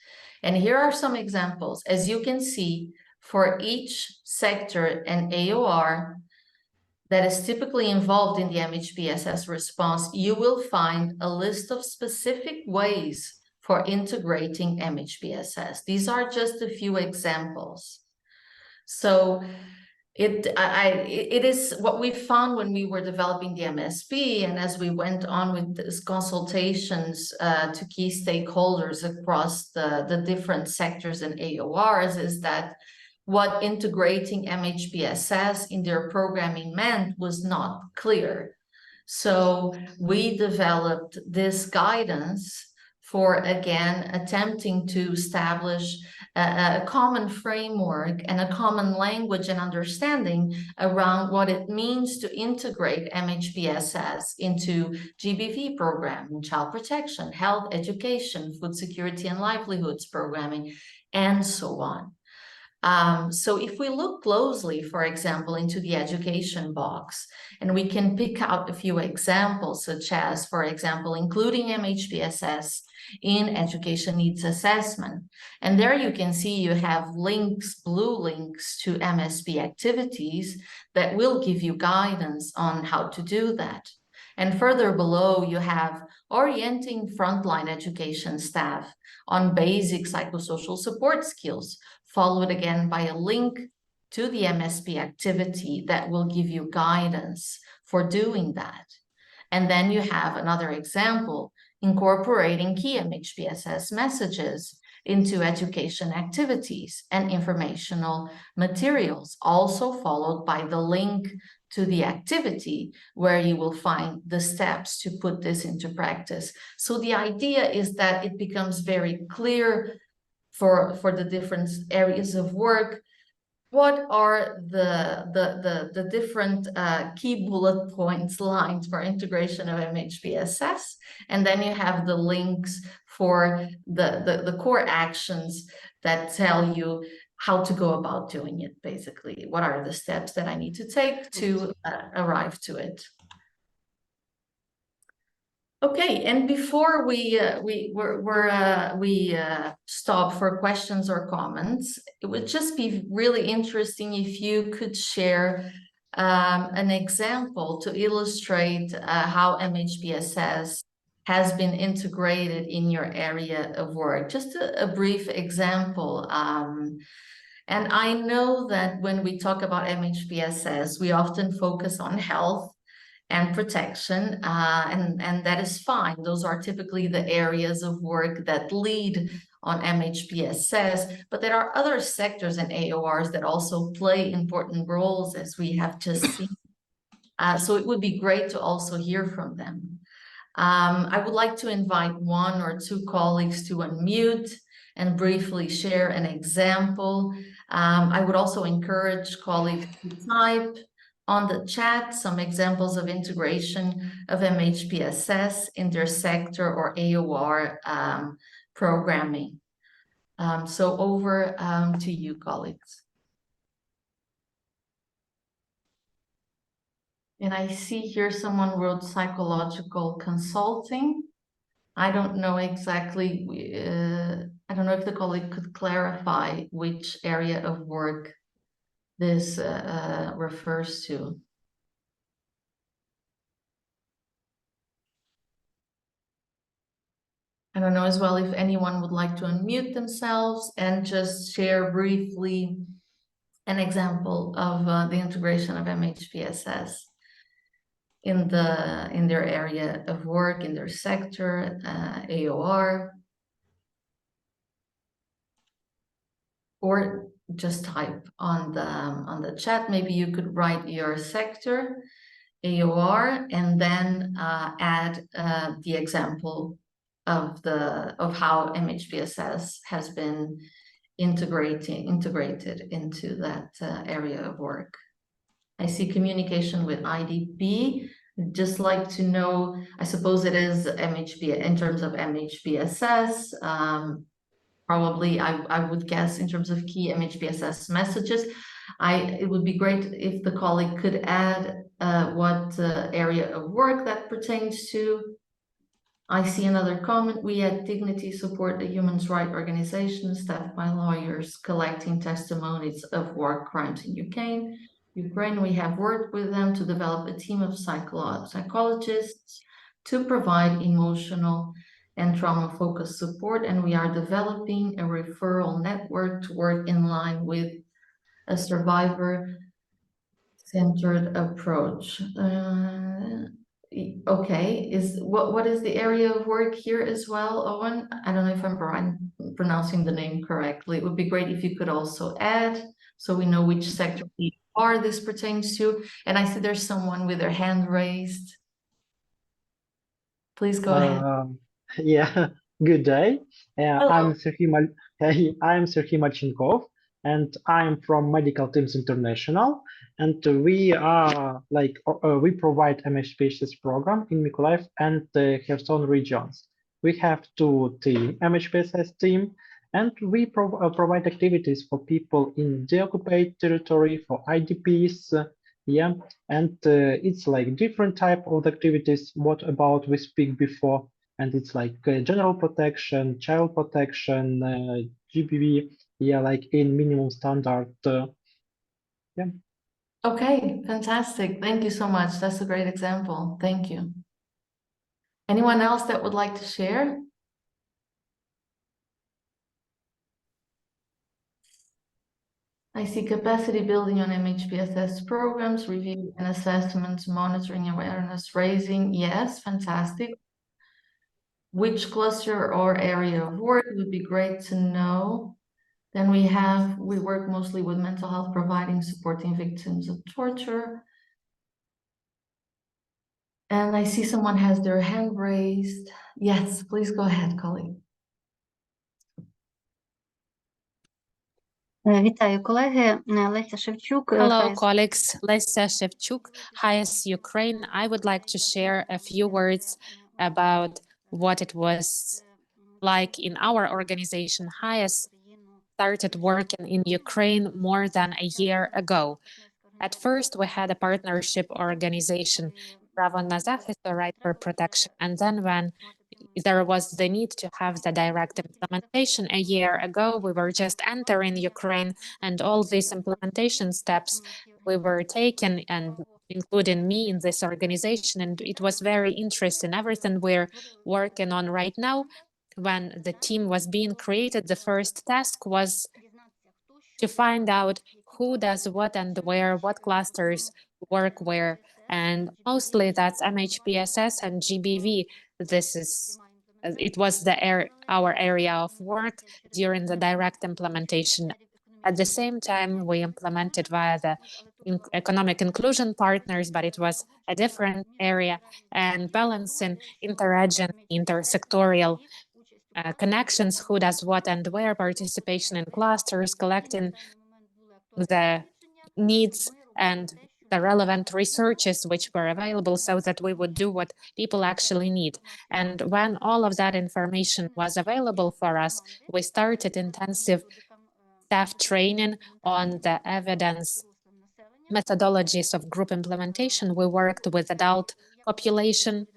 And here are some examples. As you can see, for each sector and AOR that is typically involved in the MHPSS response, you will find a list of specific ways for integrating MHPSS. These are just a few examples. So it is what we found when we were developing the MSP, and as we went on with these consultations to key stakeholders across the different sectors and AORs, is that what integrating MHPSS in their programming meant was not clear. So we developed this guidance for, again, attempting to establish a common framework and a common language and understanding around what it means to integrate MHPSS into GBV programming, child protection, health, education, food security and livelihoods programming, and so on. So if we look closely, for example, into the education box, and we can pick out a few examples, such as, for example, including MHPSS in education needs assessment. And there you can see you have links, blue links to MSP activities that will give you guidance on how to do that. And further below, you have orienting frontline education staff on basic psychosocial support skills, followed again by a link to the MSP activity that will give you guidance for doing that. And then you have another example, incorporating key MHPSS messages into education activities and informational materials, also followed by the link to the activity where you will find the steps to put this into practice. So the idea is that it becomes very clear for the different areas of work, what are the different key bullet points lines for integration of MHPSS, and then you have the links for the core actions that tell you how to go about doing it, basically. What are the steps that I need to take to arrive to it? Okay, and before we stop for questions or comments, it would just be really interesting if you could share an example to illustrate how MHPSS has been integrated in your area of work. Just a brief example. And I know that when we talk about MHPSS, we often focus on health and protection, and that is fine. Those are typically the areas of work that lead on MHPSS, but there are other sectors and AORs that also play important roles, as we have just seen. So it would be great to also hear from them. I would like to invite one or two colleagues to unmute and briefly share an example. I would also encourage colleagues to type on the chat some examples of integration of MHPSS in their sector or AOR programming. So over to you, colleagues. And I see here someone wrote psychological consulting. I don't know exactly, I don't know if the colleague could clarify which area of work this refers to. I don't know as well if anyone would like to unmute themselves and just share briefly an example of the integration of MHPSS in their area of work, in their sector, AOR, or just type on the chat. Maybe you could write your sector, AOR, and then add the example of how MHPSS has been integrated into that area of work. I see communication with IDP. I'd just like to know, I suppose it is MHP in terms of MHPSS. Probably I would guess in terms of key MHPSS messages. It would be great if the colleague could add what area of work that pertains to. I see another comment. We at Dignity support the human rights organization staffed by lawyers collecting testimonies of war crimes in Ukraine. We have worked with them to develop a team of psychologists to provide emotional and trauma-focused support, and we are developing a referral network to work in line with a survivor-centered approach. Okay, what is the area of work here as well, Owen? I don't know if I'm pronouncing the name correctly. It would be great if you could also add, so we know which sector this pertains to. And I see there's someone with their hand raised. Please go ahead. Yeah, Good day. Hello. I'm Serhiy Marchinkov, and I'm from Medical Teams International. And we provide MHPSS program in Mykolaiv and the Kherson regions. We have two team, MHPSS team, and we provide activities for people in the occupied territory, for IDPs, yeah, and it's like different type of activities. What about we speak before? And it's like general protection, child protection, GBV, yeah, like in minimum standard. Yeah. Okay, fantastic. Thank you so much. That's a great example. Thank you. Anyone else that would like to share? I see capacity building on MHPSS programs, review and assessments, monitoring, awareness raising. Yes, fantastic. Which cluster or area of work would be great to know. Then we work mostly with mental health, providing, supporting victims of torture. And I see someone has their hand raised. Yes, please go ahead, colleague. Вітаю, колеги. Леся Шевчук. Hello, colleagues. Lesia Shevchuk, HIAS Ukraine. I would like to share a few words about what it was like in our organization. HIAS started working in Ukraine more than a year ago. At first, we had a partnership organization, Право на захист, or Right for Protection. And then when there was the need to have the direct implementation a year ago, we were just entering Ukraine, and all these implementation steps we were taking, and including me in this organization, and it was very interesting. Everything we're working on right now, when the team was being created, the first task was to find out who does what and where, what clusters work where, and mostly that's MHPSS and GBV. It was our area of work during the direct implementation. At the same time, we implemented via the economic inclusion partners, but it was a different area, and balancing interregion, intersectorial connections, who does what and where, participation in clusters, collecting the needs and the relevant researches which were available so that we would do what people actually need. And when all of that information was available for us, we started intensive staff training on the evidence methodologies of group implementation. We worked with adult population.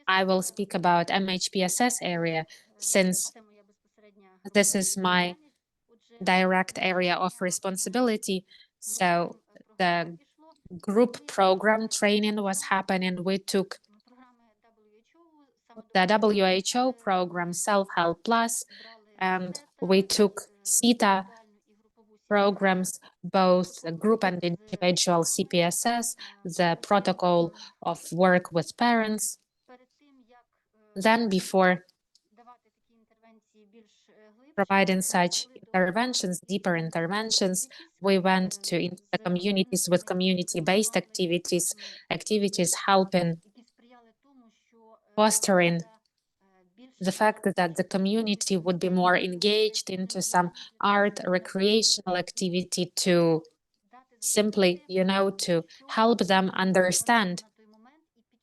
I will speak about MHPSS area since this is my direct area of responsibility. So the group program training was happening. We took the WHO program, Self-Help Plus, and we took CETA programs, both group and individual CPSS, the protocol of work with parents. Then before providing such interventions, deeper interventions, we went into the communities with community-based activities helping, fostering the fact that the community would be more engaged into some art, recreational activity to simply, to help them understand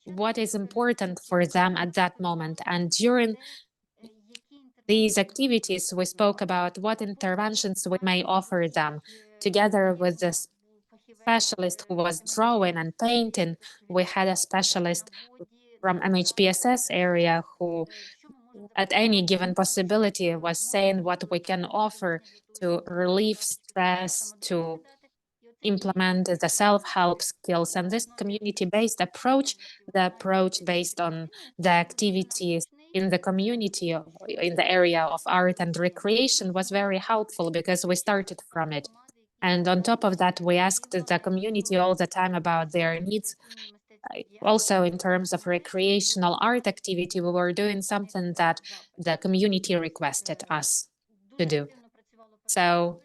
what is important for them at that moment. And during these activities, we spoke about what interventions we may offer them. Together with the specialist who was drawing and painting, we had a specialist from MHPSS area who at any given possibility was saying what we can offer to relieve stress, to implement the self-help skills. And this community-based approach, the approach based on the activities in the community, in the area of art and recreation, was very helpful because we started from it. And on top of that, we asked the community all the time about their needs. Also, in terms of recreational art activity, we were doing something that the community requested us to do. So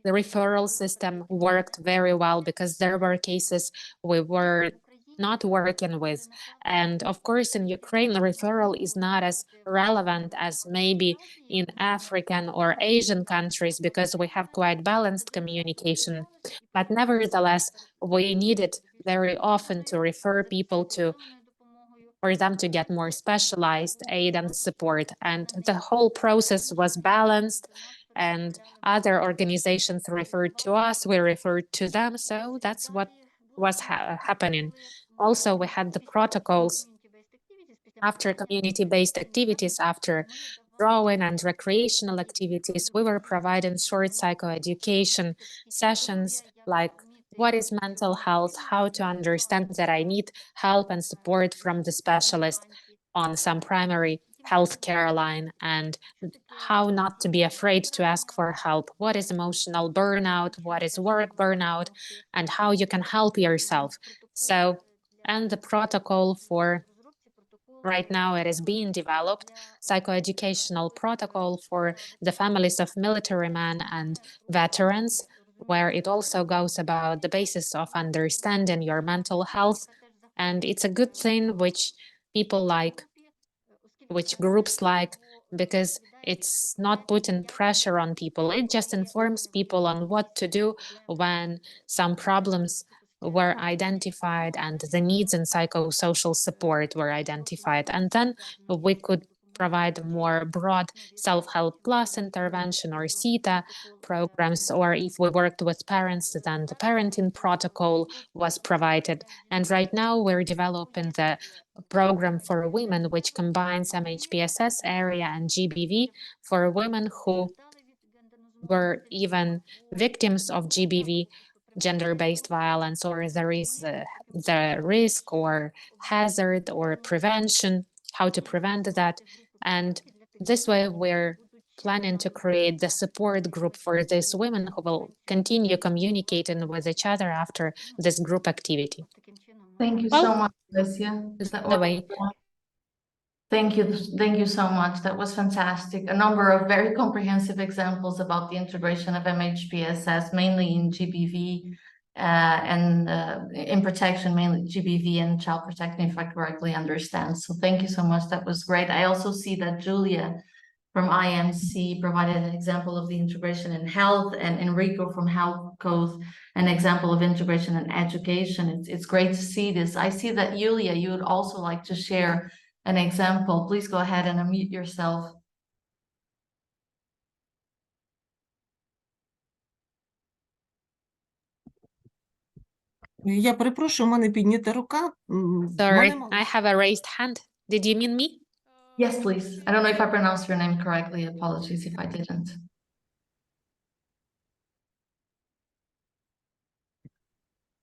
the referral system worked very well because there were cases we were not working with. And of course, in Ukraine, referral is not as relevant as maybe in African or Asian countries because we have quite balanced communication. But nevertheless, we needed very often to refer people to for them to get more specialized aid and support. And the whole process was balanced, and other organizations referred to us, we referred to them. So that's what was happening. Also, we had the protocols after community-based activities, after drawing and recreational activities. We were providing short psychoeducation sessions like what is mental health, how to understand that I need help and support from the specialist on some primary healthcare line, and how not to be afraid to ask for help. What is emotional burnout? What is work burnout? And how you can help yourself. So, and the protocol for right now it is being developed, psychoeducational protocol for the families of military men and veterans, where it also goes about the basis of understanding your mental health. And it's a good thing which people like, which groups like, because it's not putting pressure on people. It just informs people on what to do when some problems were identified and the needs in psychosocial support were identified. And then we could provide more broad self-help plus intervention or CETA programs, or if we worked with parents, then the parenting protocol was provided. And right now we're developing the program for women, which combines MHPSS area and GBV for women who were even victims of GBV, gender-based violence, or there is the risk or hazard or prevention, how to prevent that. And this way we're planning to create the support group for these women who will continue communicating with each other after this group activity. Thank you so much, Alicia. The way. Thank you so much. That was fantastic. A number of very comprehensive examples about the integration of MHPSS, mainly in GBV and in protection, mainly GBV and child protection, if I correctly understand. So thank you so much. That was great. I also see that Julia from IMC provided an example of the integration in health, and Enrico from Health Code, an example of integration in education. It's great to see this. I see that Julia, you would also like to share an example. Please go ahead and unmute yourself. Я перепрошую, у мене піднята рука. Sorry, I have a raised hand. Did you mean me? Yes, please. I don't know if I pronounced your name correctly. Apologies if I didn't.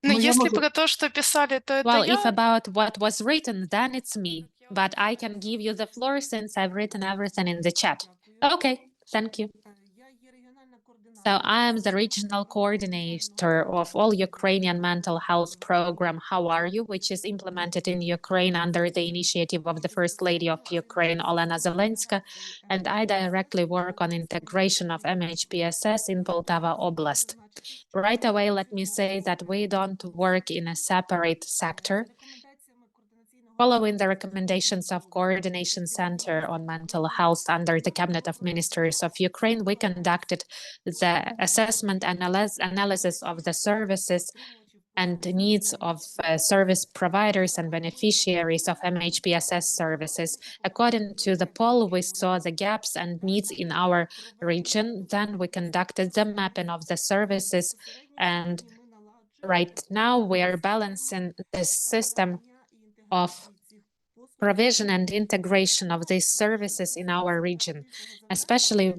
Ну, если про то, что писали, то это Well, я. if about what was written, then it's me. But I can give you the floor since I've written everything in the chat. Okay, thank you. So I am the regional coordinator of all Ukrainian mental health program, How Are You, which is implemented in Ukraine under the initiative of the First Lady of Ukraine, Olena Zelenska, and I directly work on integration of MHPSS in Poltava Oblast. Right away, let me say that we don't work in a separate sector. Following the recommendations of Coordination Center on Mental Health under the Cabinet of Ministers of Ukraine, we conducted the assessment analysis of the services and needs of service providers and beneficiaries of MHPSS services. According to the poll, we saw the gaps and needs in our region. Then we conducted the mapping of the services, and right now we are balancing the system of provision and integration of these services in our region, especially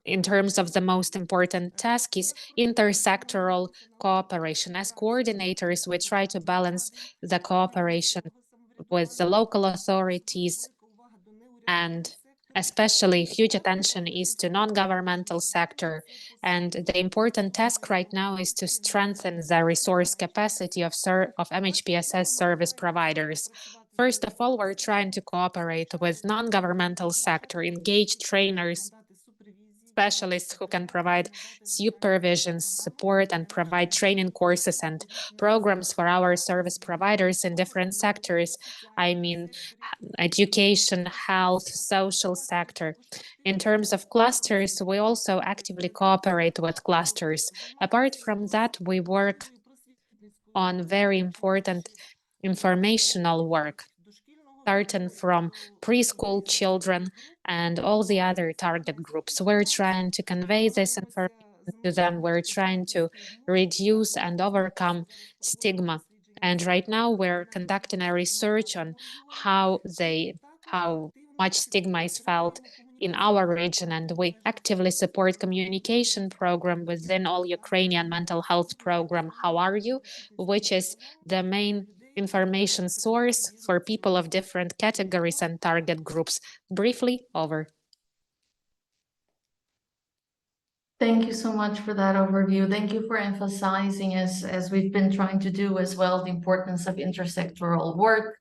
in terms of the most important task is intersectoral cooperation. As coordinators, we try to balance the cooperation with the local authorities, and especially huge attention is to non-governmental sector. And the important task right now is to strengthen the resource capacity of MHPSS service providers. First of all, we're trying to cooperate with non-governmental sector, engage trainers, specialists who can provide supervision, support, and provide training courses and programs for our service providers in different sectors. I mean, education, health, social sector. In terms of clusters, we also actively cooperate with clusters. Apart from that, we work on very important informational work, starting from preschool children and all the other target groups. We're trying to convey this information to them. We're trying to reduce and overcome stigma. And right now we're conducting a research on how much stigma is felt in our region, and we actively support communication program within all Ukrainian mental health program, How Are You?, which is the main information source for people of different categories and target groups. Briefly, over. Thank you so much for that overview. Thank you for emphasizing, as we've been trying to do as well, the importance of intersectoral work.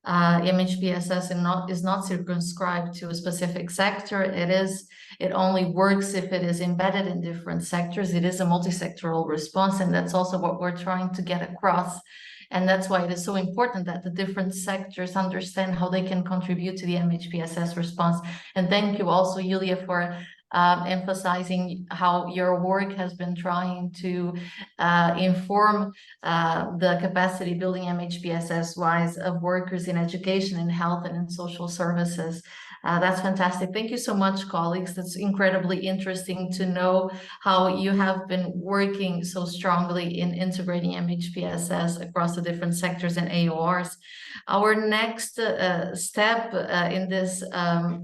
MHPSS is not circumscribed to a specific sector. It only works if it is embedded in different sectors. It is a multi-sectoral response, and that's also what we're trying to get across. And that's why it is so important that the different sectors understand how they can contribute to the MHPSS response. And thank you also, Yulia, for emphasizing how your work has been trying to inform the capacity building MHPSS wise of workers in education, in health, and in social services. That's fantastic. Thank you so much, colleagues. That's incredibly interesting to know how you have been working so strongly in integrating MHPSS across the different sectors and AORs. Our next step in this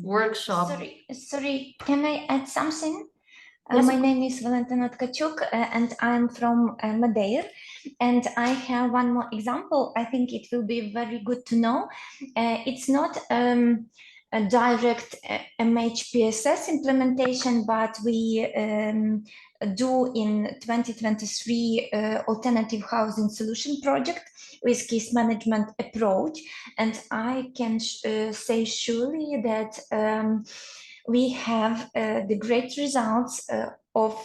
workshop. Sorry, can I add something? Yes, my name is Valentina Tkachuk, and I'm from Madeira. And I have one more example. I think it will be very good to know. It's not a direct MHPSS implementation, but we do in 2023 alternative housing solution project with case management approach. And I can say surely that we have the great results of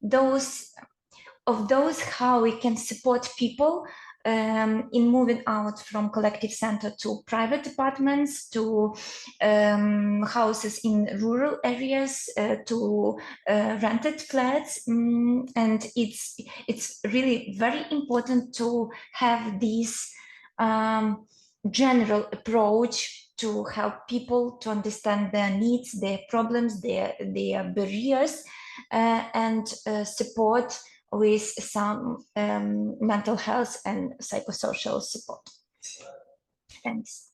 those how we can support people in moving out from collective center to private apartments, to houses in rural areas, to rented flats. And it's really very important to have this general approach to help people to understand their needs, their problems, their barriers, and support with some mental health and psychosocial support. Thanks.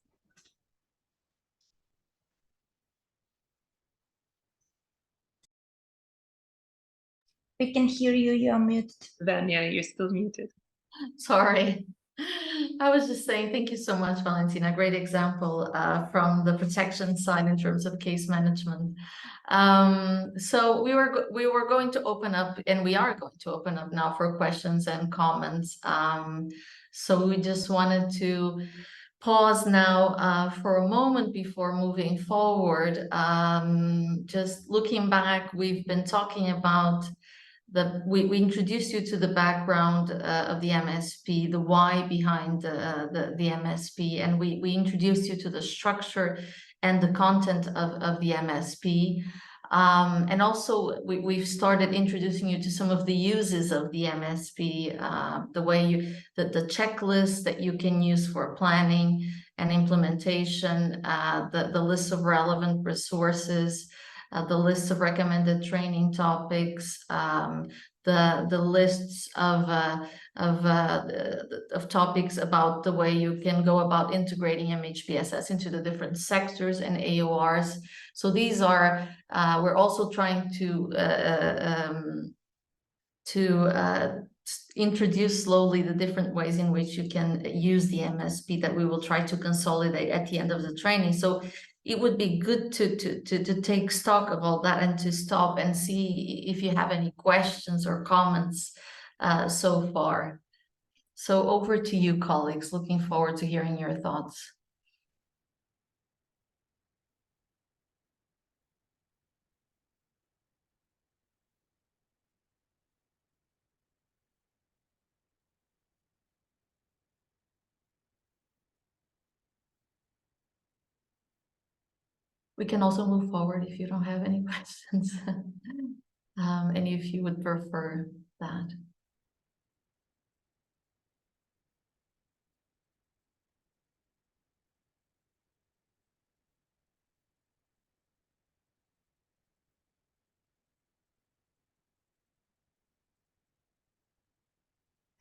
We can hear you, you're muted. Vania, you're still muted. Sorry. I was just saying, thank you so much, Valentina. Great example from the protection side in terms of case management. So we were going to open up, and we are going to open up now for questions and comments. So we just wanted to pause now for a moment before moving forward. Just looking back, we've been talking about we introduced you to the background of the MSP, the why behind the MSP, and we introduced you to the structure and the content of the MSP. And also we've started introducing you to some of the uses of the MSP, the way the checklist that you can use for planning and implementation, the list of relevant resources, the lists of recommended training topics, the lists of topics about the way you can go about integrating MHPSS into the different sectors and AORs. So these are, we're also trying to introduce slowly the different ways in which you can use the MSP that we will try to consolidate at the end of the training. So it would be good to take stock of all that and to stop and see if you have any questions or comments so far. So over to you, colleagues. Looking forward to hearing your thoughts. We can also move forward if you don't have any questions. And if you would prefer that.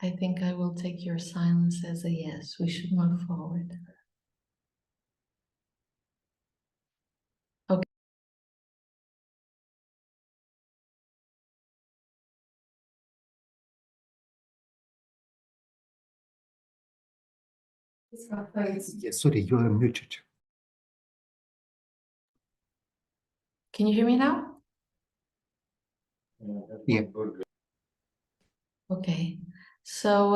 I think I will take your silence as a yes. We should move forward. Okay. Yes, sorry, you are muted. Can you hear me now? Yeah. Okay. So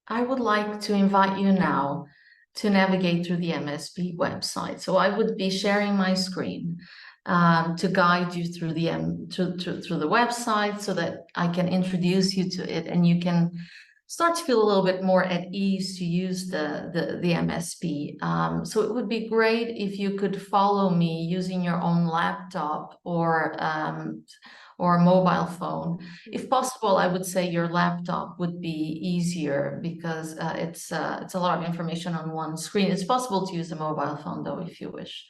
I would like to invite you now to navigate through the MSP website. So I would be sharing my screen to guide you through the through the website so that I can introduce you to it and you can start to feel a little bit more at ease to use the MSP. So it would be great if you could follow me using your own laptop or mobile phone. If possible, I would say your laptop would be easier because it's a lot of information on one screen. It's possible to use a mobile phone though, if you wish.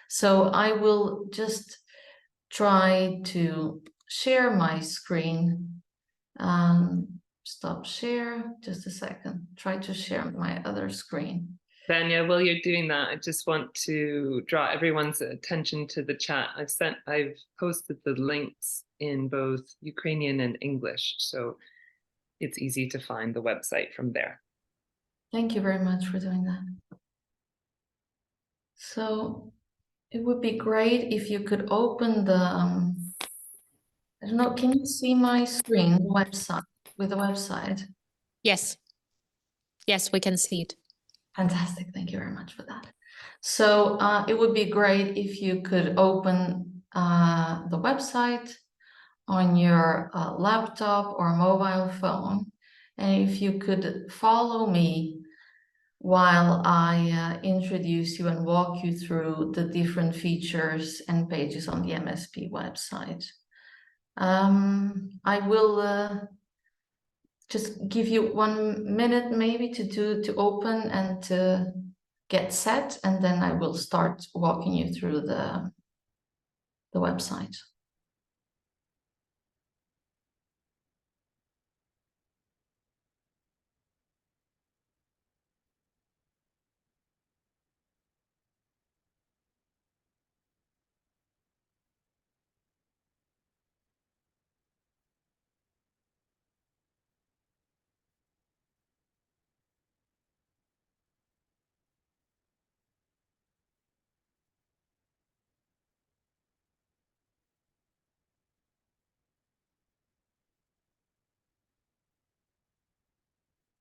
So I will just try to share my screen. Stop share, just a second. Try to share my other screen. Vania, while you're doing that, I just want to draw everyone's attention to the chat. I've posted the links in both Ukrainian and English, so it's easy to find the website from there. Thank you very much for doing that. So it would be great if you could open the, I don't know, can you see my screen, the website, with the website? Yes. Yes, we can see it. Fantastic. Thank you very much for that. So it would be great if you could open the website on your laptop or mobile phone. And if you could follow me while I introduce you and walk you through the different features and pages on the MSP website. I will just give you 1 minute maybe to open and to get set, and then I will start walking you through the website.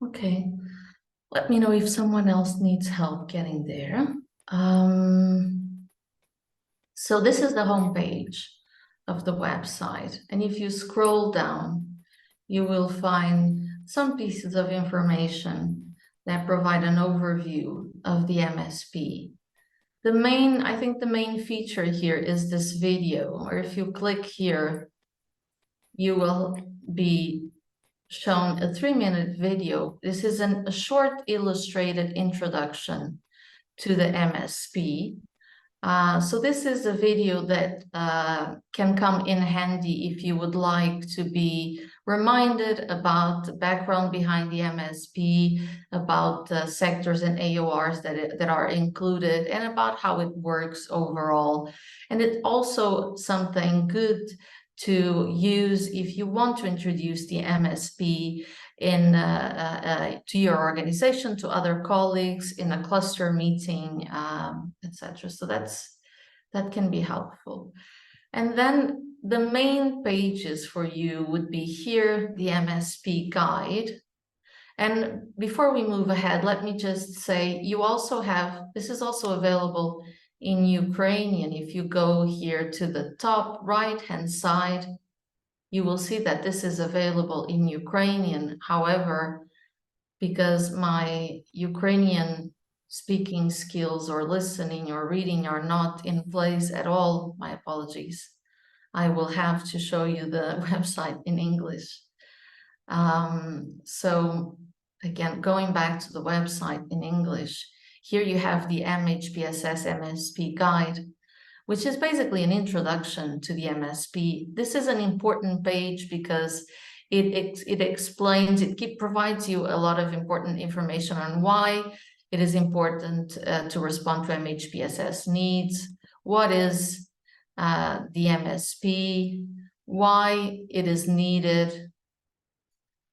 Okay, let me know if someone else needs help getting there. So this is the home page of the website. And if you scroll down, you will find some pieces of information that provide an overview of the MSP. I think the main feature here is this video, or if you click here, you will be shown a 3-minute video. This is a short illustrated introduction to the MSP. So this is a video that can come in handy if you would like to be reminded about the background behind the MSP, about sectors and AORs that are included, and about how it works overall. And it's also something good to use if you want to introduce the MSP to your organization, to other colleagues, in a cluster meeting, etc. So that can be helpful. And then the main pages for you would be here, the MSP guide. And before we move ahead, let me just say, you also have, this is also available in Ukrainian. If you go here to the top right-hand side, you will see that this is available in Ukrainian. However, because my Ukrainian speaking skills or listening or reading are not in place at all, my apologies. I will have to show you the website in English. So again, going back to the website in English, here you have the MHPSS MSP guide, which is basically an introduction to the MSP. This is an important page because it explains, it provides you a lot of important information on why it is important to respond to MHPSS needs, what is the MSP, why it is needed,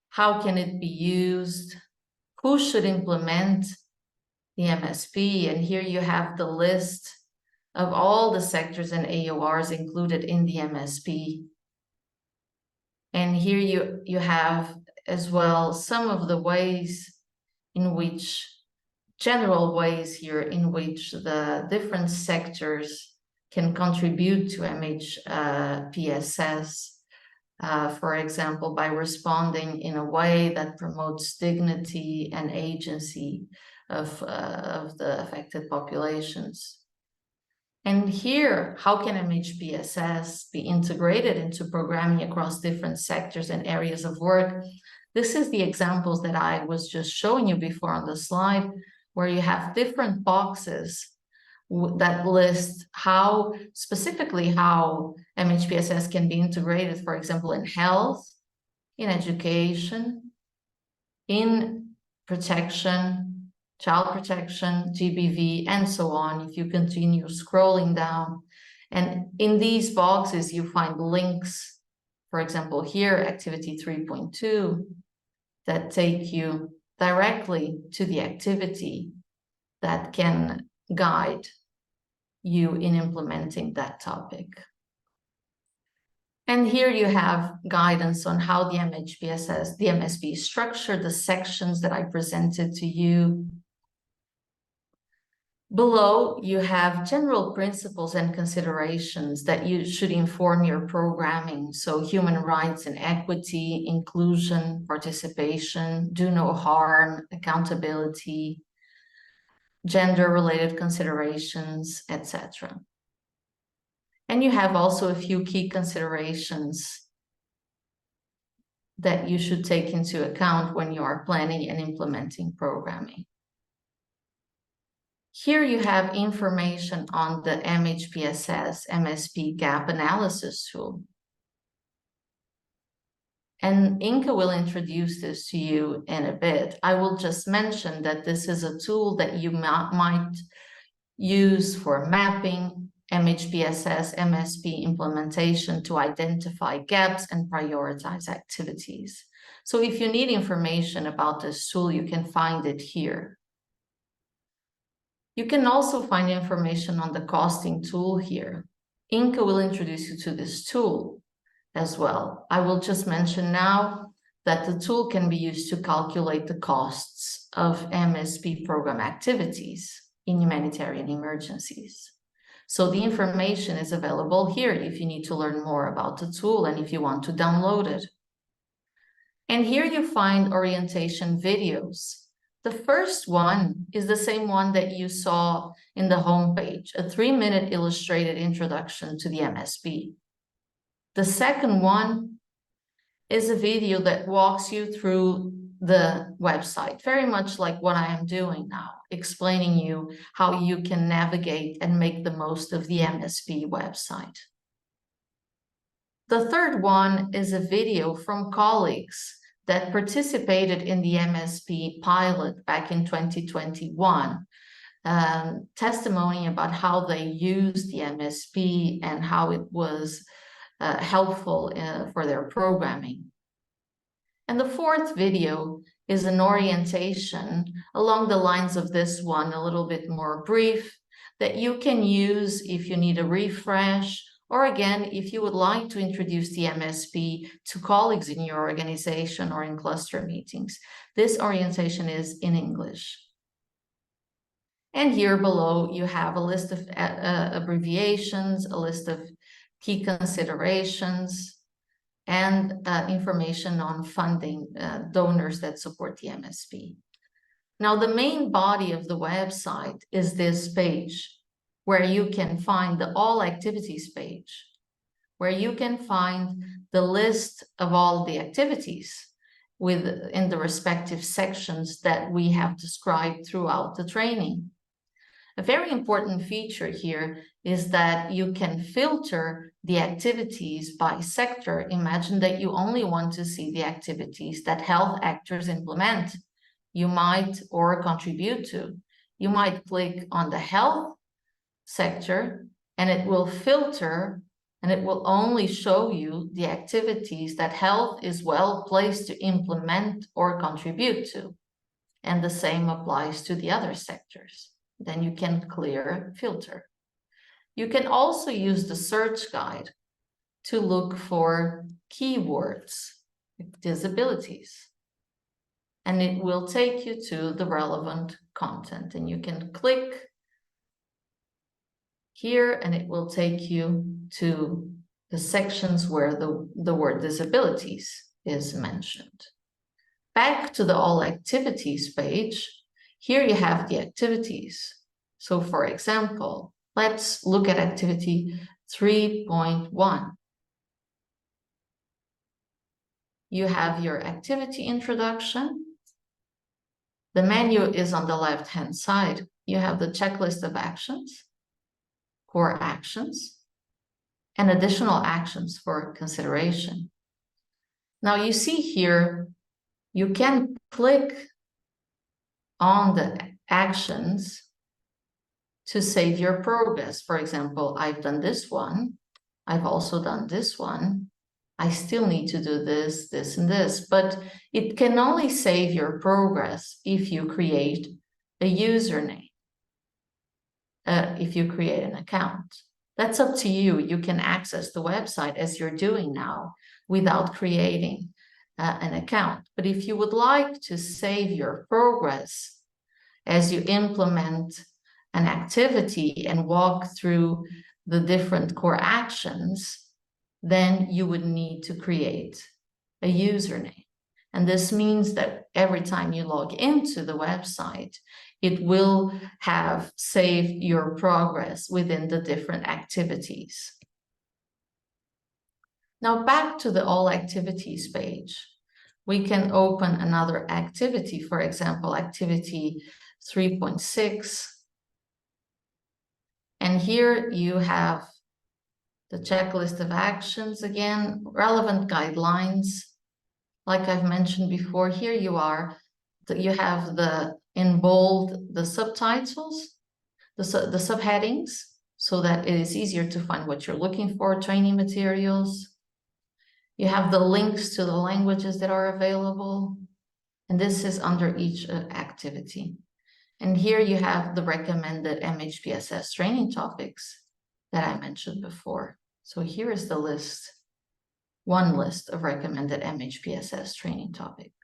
how can it be used, who should implement the MSP, and here you have the list of all the sectors and AORs included in the MSP. And here you have as well some of the ways in which, general ways here in which the different sectors can contribute to MHPSS. For example, by responding in a way that promotes dignity and agency of the affected populations. And here, how can MHPSS be integrated into programming across different sectors and areas of work? This is the examples that I was just showing you before on the slide, where you have different boxes that list how, specifically how MHPSS can be integrated, for example, in health, in education, in protection, child protection, GBV, and so on. If you continue scrolling down, and in these boxes, you find links, for example, here, activity 3.2, that take you directly to the activity that can guide you in implementing that topic. And here you have guidance on how the MHPSS, the MSP structure, the sections that I presented to you. Below, you have general principles and considerations that you should inform your programming. So human rights and equity, inclusion, participation, do no harm, accountability, gender-related considerations, etc. And you have also a few key considerations that you should take into account when you are planning and implementing programming. Here you have information on the MHPSS MSP gap analysis tool. And Inka will introduce this to you in a bit. I will just mention that this is a tool that you might use for mapping MHPSS MSP implementation to identify gaps and prioritize activities. So if you need information about this tool, you can find it here. You can also find information on the costing tool here. Inka will introduce you to this tool as well. I will just mention now that the tool can be used to calculate the costs of MSP program activities in humanitarian emergencies. So the information is available here if you need to learn more about the tool and if you want to download it. And here you find orientation videos. The first one is the same one that you saw in the homepage, a 3-minute illustrated introduction to the MSP. The second one is a video that walks you through the website, very much like what I am doing now, explaining you how you can navigate and make the most of the MSP website. The third one is a video from colleagues that participated in the MSP pilot back in 2021, testimony about how they used the MSP and how it was helpful for their programming. And the fourth video is an orientation along the lines of this one, a little bit more brief, that you can use if you need a refresh, or again, if you would like to introduce the MSP to colleagues in your organization or in cluster meetings. This orientation is in English. And here below, you have a list of abbreviations, a list of key considerations, and information on funding donors that support the MSP. Now, the main body of the website is this page where you can find the all activities page, where you can find the list of all the activities in the respective sections that we have described throughout the training. A very important feature here is that you can filter the activities by sector. Imagine that you only want to see the activities that health actors implement, you might, or contribute to. You might click on the health sector and it will filter and it will only show you the activities that health is well placed to implement or contribute to. And the same applies to the other sectors. Then you can clear filter. You can also use the search guide to look for keywords, disabilities. And it will take you to the relevant content. And you can click here and it will take you to the sections where the word disabilities is mentioned. Back to the all activities page, here you have the activities. So for example, let's look at activity 3.1. You have your activity introduction. The menu is on the left-hand side. You have the checklist of actions, core actions, and additional actions for consideration. Now you see here, you can click on the actions to save your progress. For example, I've done this one. I've also done this one. I still need to do this, this, and this, but it can only save your progress if you create a username, if you create an account. That's up to you. You can access the website as you're doing now without creating an account. But if you would like to save your progress as you implement an activity and walk through the different core actions, then you would need to create a username. And this means that every time you log into the website, it will have saved your progress within the different activities. Now back to the all activities page. We can open another activity, for example, activity 3.6. And here you have the checklist of actions again, relevant guidelines. Like I've mentioned before, here you have in bold the subtitles, the subheadings, so that it is easier to find what you're looking for, training materials. You have the links to the languages that are available, and this is under each activity. And here you have the recommended MHPSS training topics that I mentioned before. So here is the list, one list of recommended MHPSS training topics.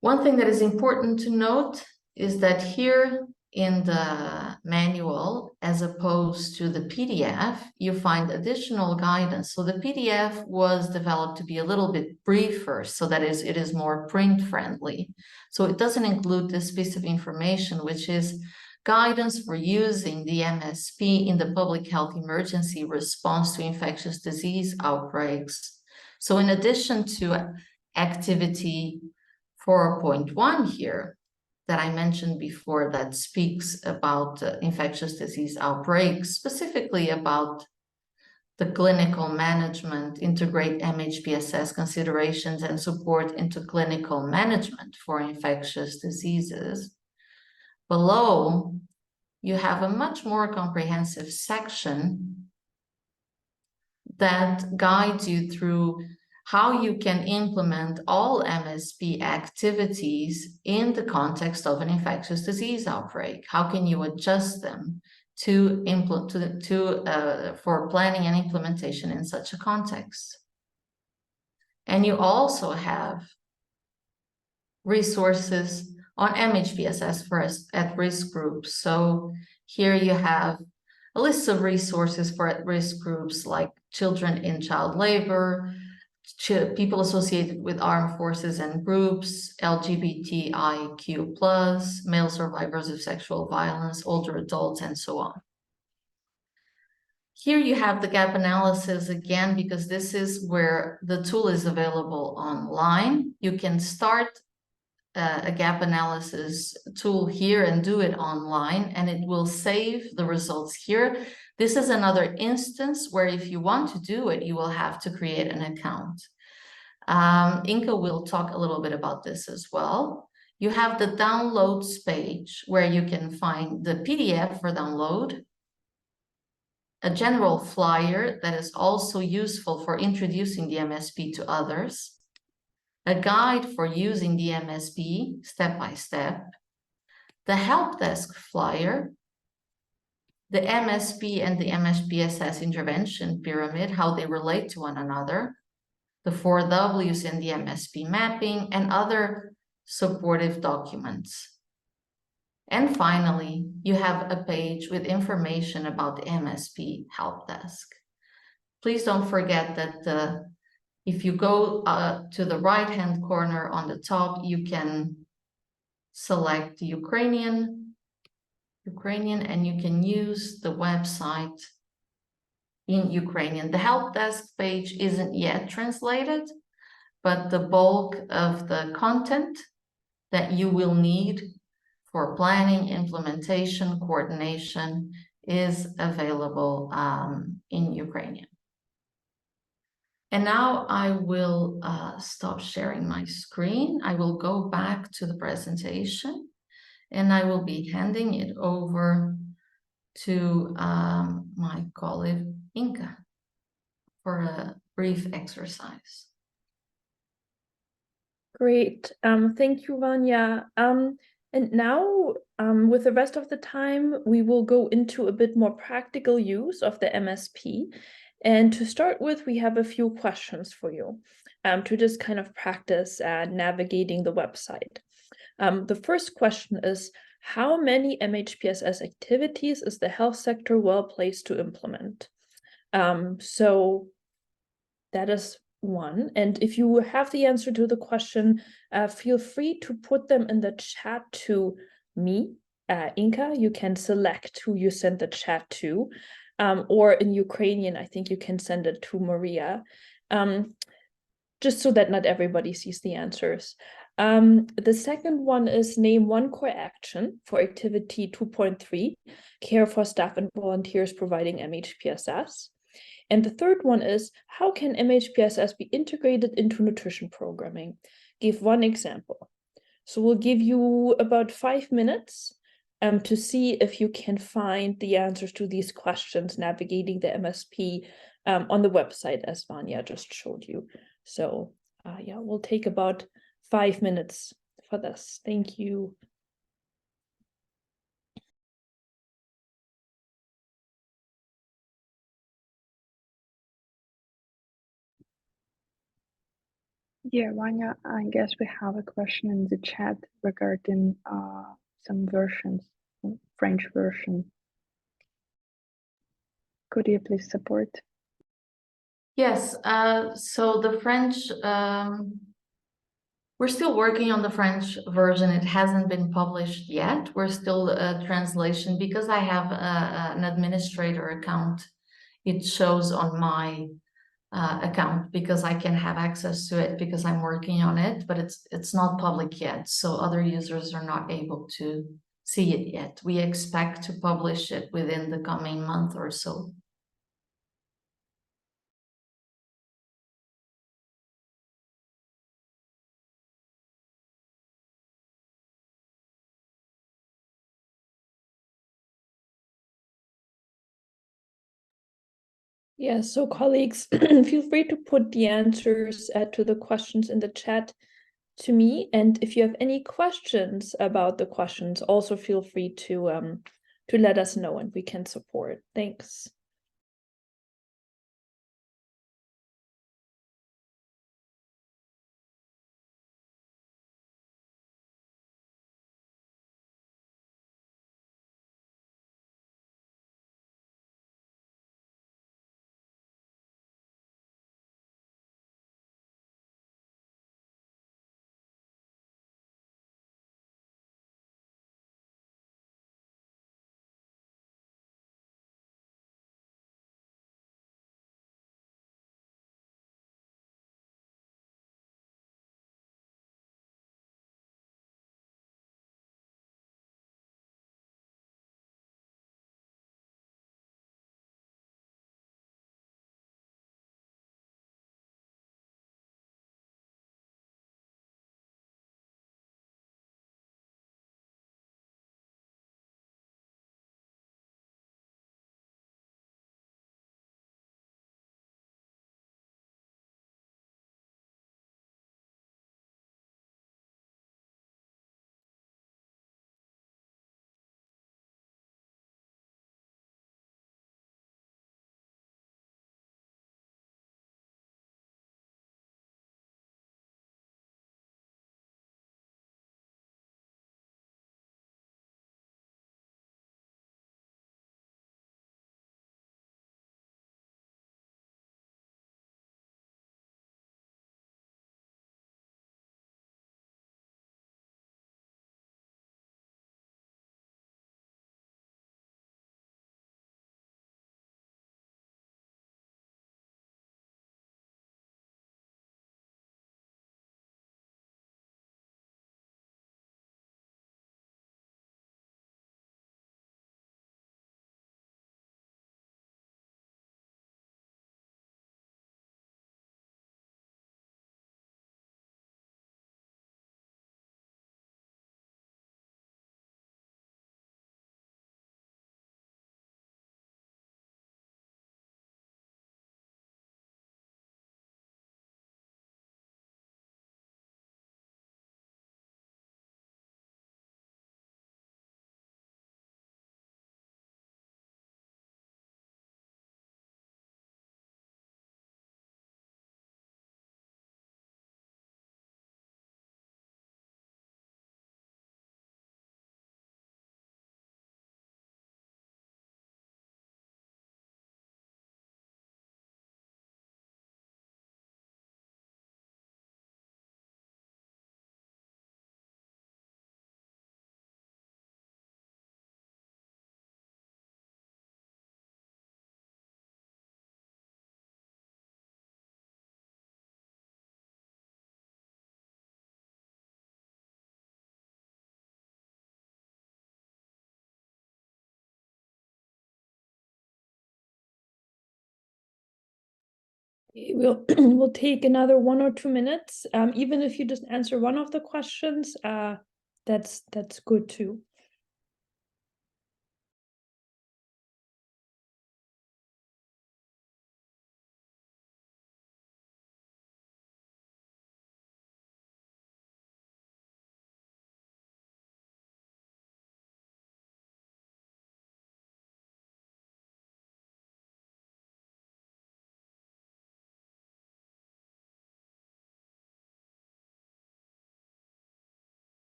One thing that is important to note is that here in the manual, as opposed to the PDF, you find additional guidance. So the PDF was developed to be a little bit briefer, so that it is more print friendly. So it doesn't include this piece of information, which is guidance for using the MSP in the public health emergency response to infectious disease outbreaks. So in addition to activity 4.1 here, that I mentioned before, that speaks about infectious disease outbreaks, specifically about the clinical management, integrate MHPSS considerations and support into clinical management for infectious diseases. Below, you have a much more comprehensive section that guides you through how you can implement all MSP activities in the context of an infectious disease outbreak. How can you adjust them for planning and implementation in such a context? And you also have resources on MHPSS for at-risk groups. So here you have a list of resources for at-risk groups like children in child labor, people associated with armed forces and groups, LGBTIQ+, male survivors of sexual violence, older adults, and so on. Here you have the gap analysis again, because this is where the tool is available online. You can start a gap analysis tool here and do it online, and it will save the results here. This is another instance where if you want to do it, you will have to create an account. Inka will talk a little bit about this as well. You have the downloads page where you can find the PDF for download, a general flyer that is also useful for introducing the MSP to others, a guide for using the MSP step by step, the help desk flyer, the MSP and the MHPSS intervention pyramid, how they relate to one another, the 4 Ws in the MSP mapping, and other supportive documents. And finally, you have a page with information about the MSP help desk. Please don't forget that if you go to the right-hand corner on the top, you can select Ukrainian, and you can use the website in Ukrainian. The help desk page isn't yet translated, but the bulk of the content that you will need for planning, implementation, coordination is available in Ukrainian. And now I will stop sharing my screen. I will go back to the presentation, and I will be handing it over to my colleague Inka for a brief exercise. Great. Thank you, Vania. And now, with the rest of the time, we will go into a bit more practical use of the MSP. And to start with, we have a few questions for you to just kind of practice navigating the website. The first question is, how many MHPSS activities is the health sector well placed to implement? So that is one. And if you have the answer to the question, feel free to put them in the chat to me, Inka. You can select who you send the chat to. Or in Ukrainian, I think you can send it to Maria, just so that not everybody sees the answers. The second one is name one core action for activity 2.3, care for staff and volunteers providing MHPSS. And the third one is, how can MHPSS be integrated into nutrition programming? Give one example. So we'll give you about 5 minutes to see if you can find the answers to these questions navigating the MSP on the website, as Vania just showed you. So yeah, we'll take about 5 minutes for this. Thank you. Yeah, Vanya, I guess we have a question in the chat regarding some versions, French version. Could you please support? Yes, so the French, we're still working on the French version. It hasn't been published yet. We're still translation, because I have an administrator account. It shows on my account because I can have access to it because I'm working on it, but it's not public yet. So other users are not able to see it yet. We expect to publish it within the coming month or so. Yeah, so colleagues, feel free to put the answers to the questions in the chat to me. And if you have any questions about the questions, also feel free to let us know and we can support. Thanks. We'll take another 1 or 2 minutes. Even if you just answer one of the questions, that's good too.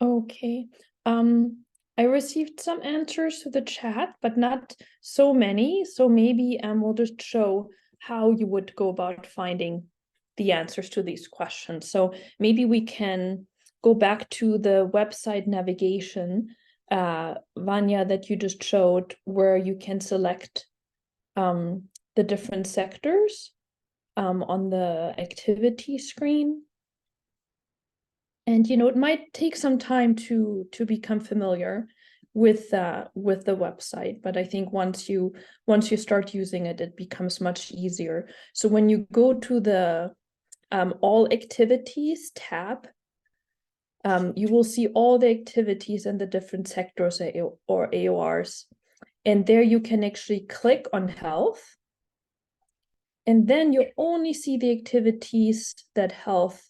Okay. I received some answers to the chat, but not so many. So maybe we'll just show how you would go about finding the answers to these questions. So maybe we can go back to the website navigation, Vania, that you just showed, where you can select the different sectors on the activity screen. And it might take some time to become familiar with the website, but I think once you start using it, it becomes much easier. So when you go to the all activities tab, you will see all the activities in the different sectors or AORs, and there you can actually click on health, and then you only see the activities that health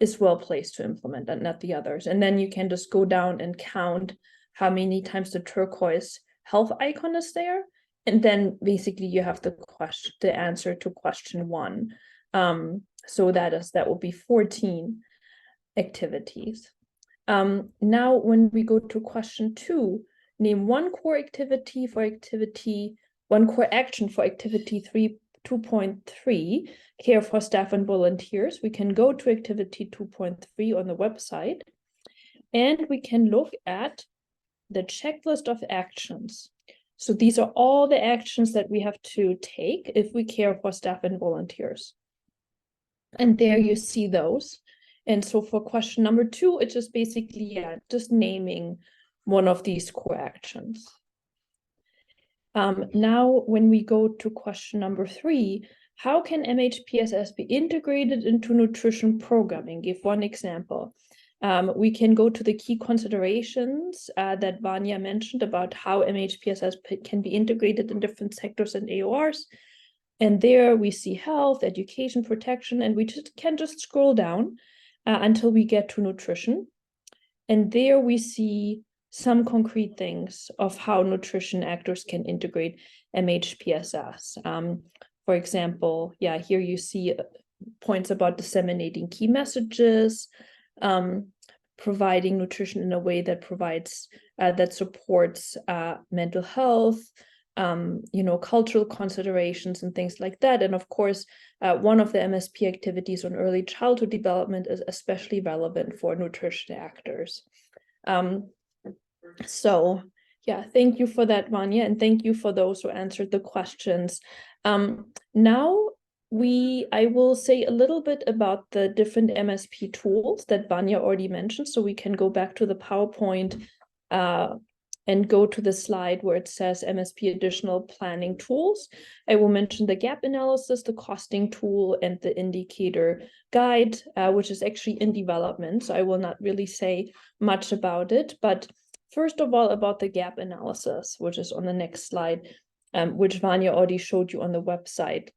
is well placed to implement and not the others. And then you can just go down and count how many times the turquoise health icon is there. And then basically you have the answer to question 1. So that will be 14 activities. Now, when we go to question 2, name one core activity for one core action for activity 2.3, care for staff and volunteers. We can go to activity 2.3 on the website, and we can look at the checklist of actions. So these are all the actions that we have to take if we care for staff and volunteers. And there you see those. And so for question number 2, it's just basically just naming one of these core actions. Now, when we go to question number 3, how can MHPSS be integrated into nutrition programming? Give one example. We can go to the key considerations that Vania mentioned about how MHPSS can be integrated in different sectors and AORs. And there we see health, education, protection, and we can just scroll down until we get to nutrition. And there we see some concrete things of how nutrition actors can integrate MHPSS. For example, here you see points about disseminating key messages, providing nutrition in a way that supports mental health, cultural considerations and things like that. And of course, one of the MSP activities on early childhood development is especially relevant for nutrition actors. So thank you for that, Vania, and thank you for those who answered the questions. Now I will say a little bit about the different MSP tools that Vania already mentioned. So we can go back to the PowerPoint and go to the slide where it says MSP additional planning tools. I will mention the gap analysis, the costing tool, and the indicator guide, which is actually in development. So I will not really say much about it, but first of all, about the gap analysis, which is on the next slide, which Vania already showed you on the website.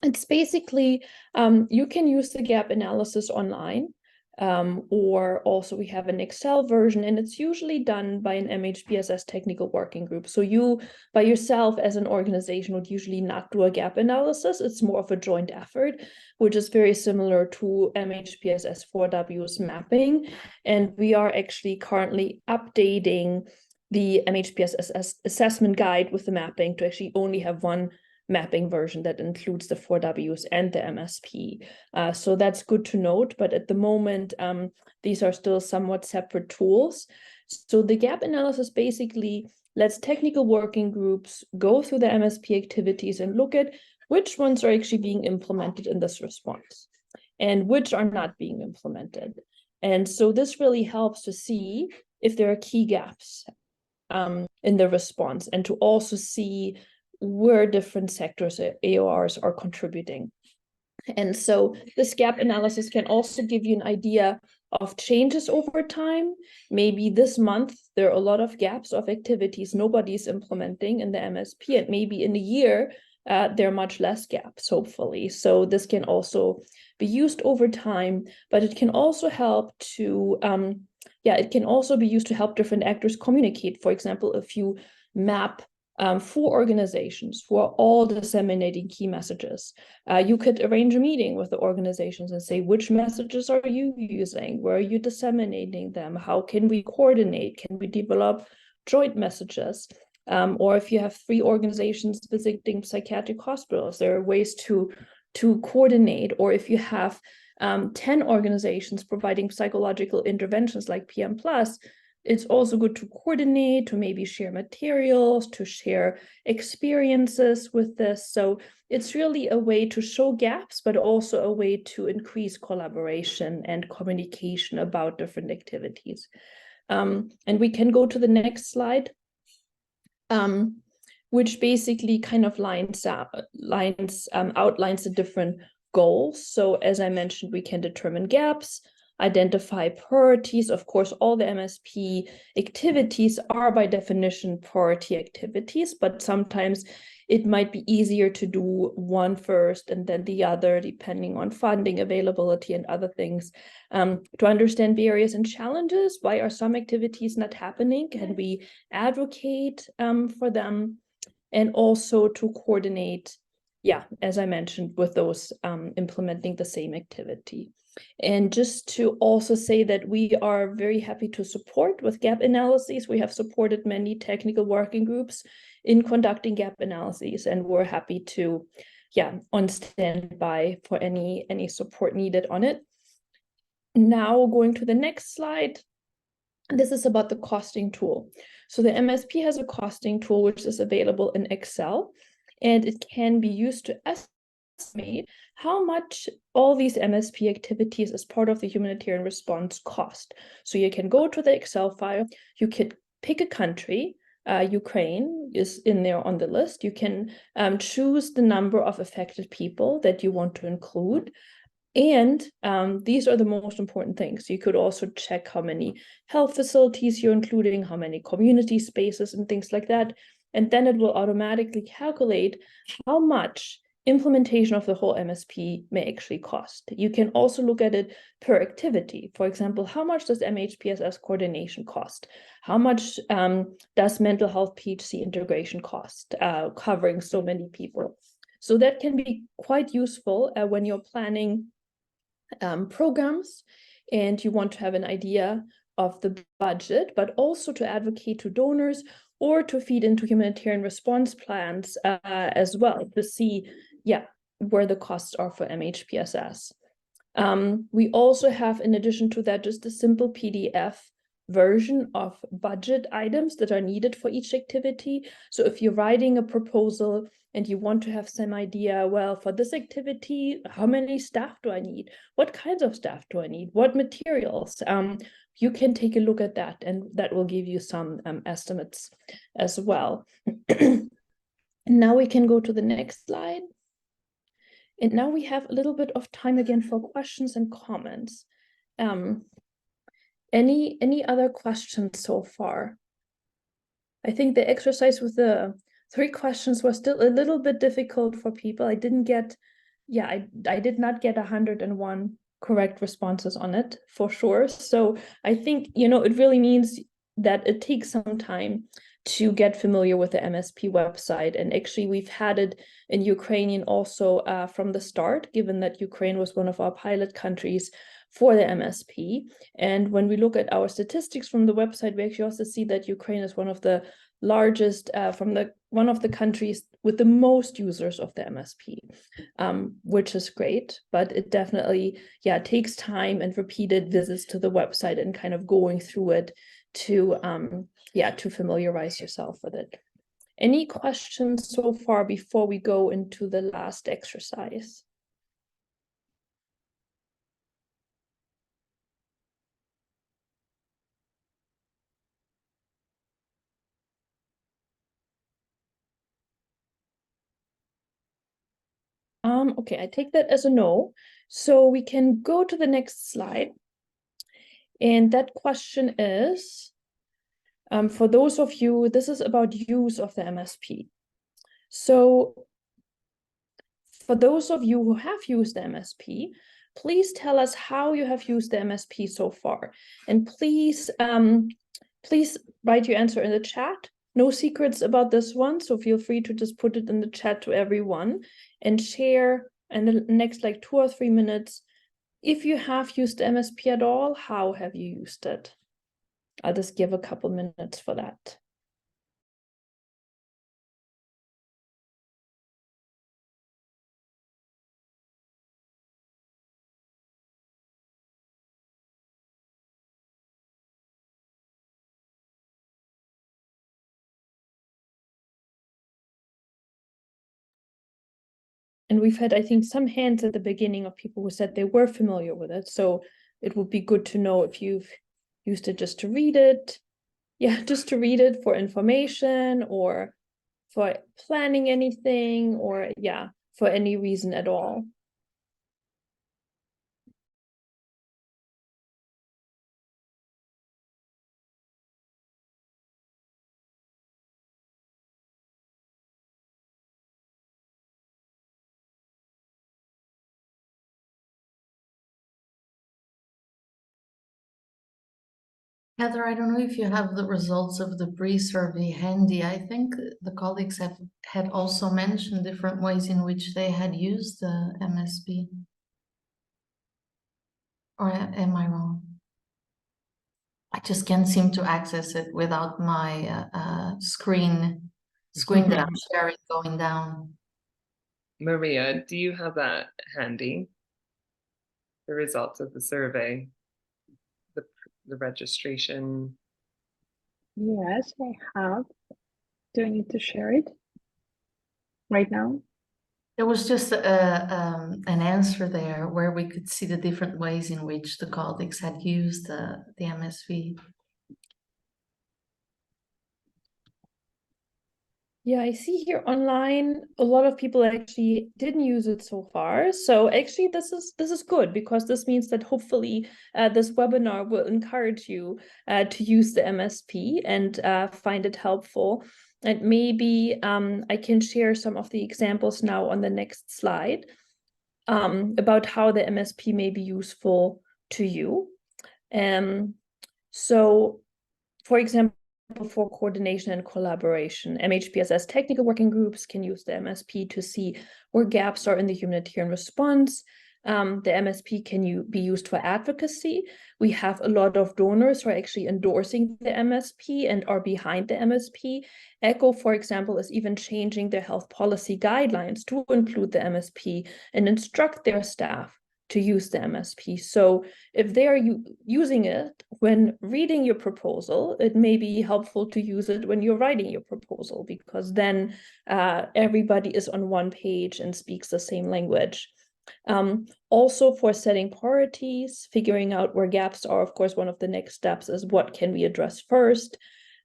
It's basically, you can use the gap analysis online. or also we have an Excel version, and it's usually done by an MHPSS technical working group. So you by yourself as an organization would usually not do a gap analysis. It's more of a joint effort, which is very similar to MHPSS 4W's mapping. And we are actually currently updating the MHPSS assessment guide with the mapping to actually only have one mapping version that includes the 4Ws and the MSP. So that's good to note, but at the moment, these are still somewhat separate tools. So the gap analysis basically lets technical working groups go through the MSP activities and look at which ones are actually being implemented in this response and which are not being implemented. And so this really helps to see if there are key gaps in the response, and to also see where different sectors, AORs, are contributing. And so this gap analysis can also give you an idea of changes over time. Maybe this month there are a lot of gaps of activities nobody's implementing in the MSP, and maybe in a year there are much less gaps, hopefully. So this can also be used over time, but it can also help to it can also be used to help different actors communicate. For example, if you map 4 organizations who are all disseminating key messages, you could arrange a meeting with the organizations and say, which messages are you using? Where are you disseminating them? How can we coordinate? Can we develop joint messages? Or if you have 3 organizations visiting psychiatric hospitals, there are ways to coordinate. Or if you have 10 organizations providing psychological interventions like PM+, it's also good to coordinate, to maybe share materials, to share experiences with this. So it's really a way to show gaps, but also a way to increase collaboration and communication about different activities. And we can go to the next slide, which basically kind of outlines the different goals. So as I mentioned, we can determine gaps, identify priorities. Of course, all the MSP activities are by definition priority activities, but sometimes it might be easier to do one first and then the other, depending on funding availability and other things. To understand barriers and challenges, why are some activities not happening? Can we advocate for them? And also to coordinate, as I mentioned, with those implementing the same activity. And just to also say that we are very happy to support with gap analyses. We have supported many technical working groups in conducting gap analyses, and we're happy to, on standby for any support needed on it. Now going to the next slide. This is about the costing tool. So the MSP has a costing tool which is available in Excel, and it can be used to estimate how much all these MSP activities as part of the humanitarian response cost. So you can go to the Excel file, you could pick a country, Ukraine is in there on the list. You can choose the number of affected people that you want to include. And these are the most important things. You could also check how many health facilities you're including, how many community spaces and things like that. And then it will automatically calculate how much implementation of the whole MSP may actually cost. You can also look at it per activity. For example, how much does MHPSS coordination cost? How much does mental health PHC integration cost, covering so many people? So that can be quite useful when you're planning programs and you want to have an idea of the budget, but also to advocate to donors or to feed into humanitarian response plans as well, to see where the costs are for MHPSS. We also have, in addition to that, just a simple PDF version of budget items that are needed for each activity. So if you're writing a proposal and you want to have some idea, well, for this activity, how many staff do I need? What kinds of staff do I need? What materials? You can take a look at that, and that will give you some estimates as well. Now we can go to the next slide. And now we have a little bit of time again for questions and comments. Any other questions so far? I think the exercise with the 3 questions was still a little bit difficult for people. I didn't get, I did not get 101 correct responses on it for sure. So I think, you know, it really means that it takes some time to get familiar with the MSP website. And actually, we've had it in Ukrainian also from the start, given that Ukraine was one of our pilot countries for the MSP. And when we look at our statistics from the website, we actually also see that Ukraine is one of the largest, one of the countries with the most users of the MSP, which is great. But it definitely, yeah, takes time and repeated visits to the website and kind of going through it to familiarize yourself with it. Any questions so far before we go into the last exercise? Okay, I take that as a no. So we can go to the next slide. And that question is, for those of you, this is about use of the MSP. So for those of you who have used the MSP, please tell us how you have used the MSP so far. And please, please write your answer in the chat. No secrets about this one, so feel free to just put it in the chat to everyone and share in the next like 2 or 3 minutes. If you have used MSP at all, how have you used it? I'll just give a couple minutes for that. And we've had, I think, some hands at the beginning of people who said they were familiar with it. So it would be good to know if you've used it just to read it. Yeah, just to read it for information or for planning anything or, yeah, for any reason at all. Heather, I don't know if you have the results of the pre-survey handy. I think the colleagues had also mentioned different ways in which they had used the MSP. Or am I wrong? I just can't seem to access it without my screen that I'm sharing going down. Maria, do you have that handy? The results of the survey, the registration. Yes, I have. Do I need to share it right now? There was just an answer there where we could see the different ways in which the colleagues had used the MSV. Yeah, I see here online a lot of people actually didn't use it so far. So actually this is good because this means that hopefully this webinar will encourage you to use the MSP and find it helpful. And maybe I can share some of the examples now on the next slide about how the MSP may be useful to you. So for example, for coordination and collaboration, MHPSS technical working groups can use the MSP to see where gaps are in the humanitarian response. The MSP can be used for advocacy. We have a lot of donors who are actually endorsing the MSP and are behind the MSP. ECHO, for example, is even changing their health policy guidelines to include the MSP and instruct their staff to use the MSP. So if they are using it when reading your proposal, it may be helpful to use it when you're writing your proposal, because then everybody is on one page and speaks the same language. Also for setting priorities, figuring out where gaps are, of course, one of the next steps is what can we address first?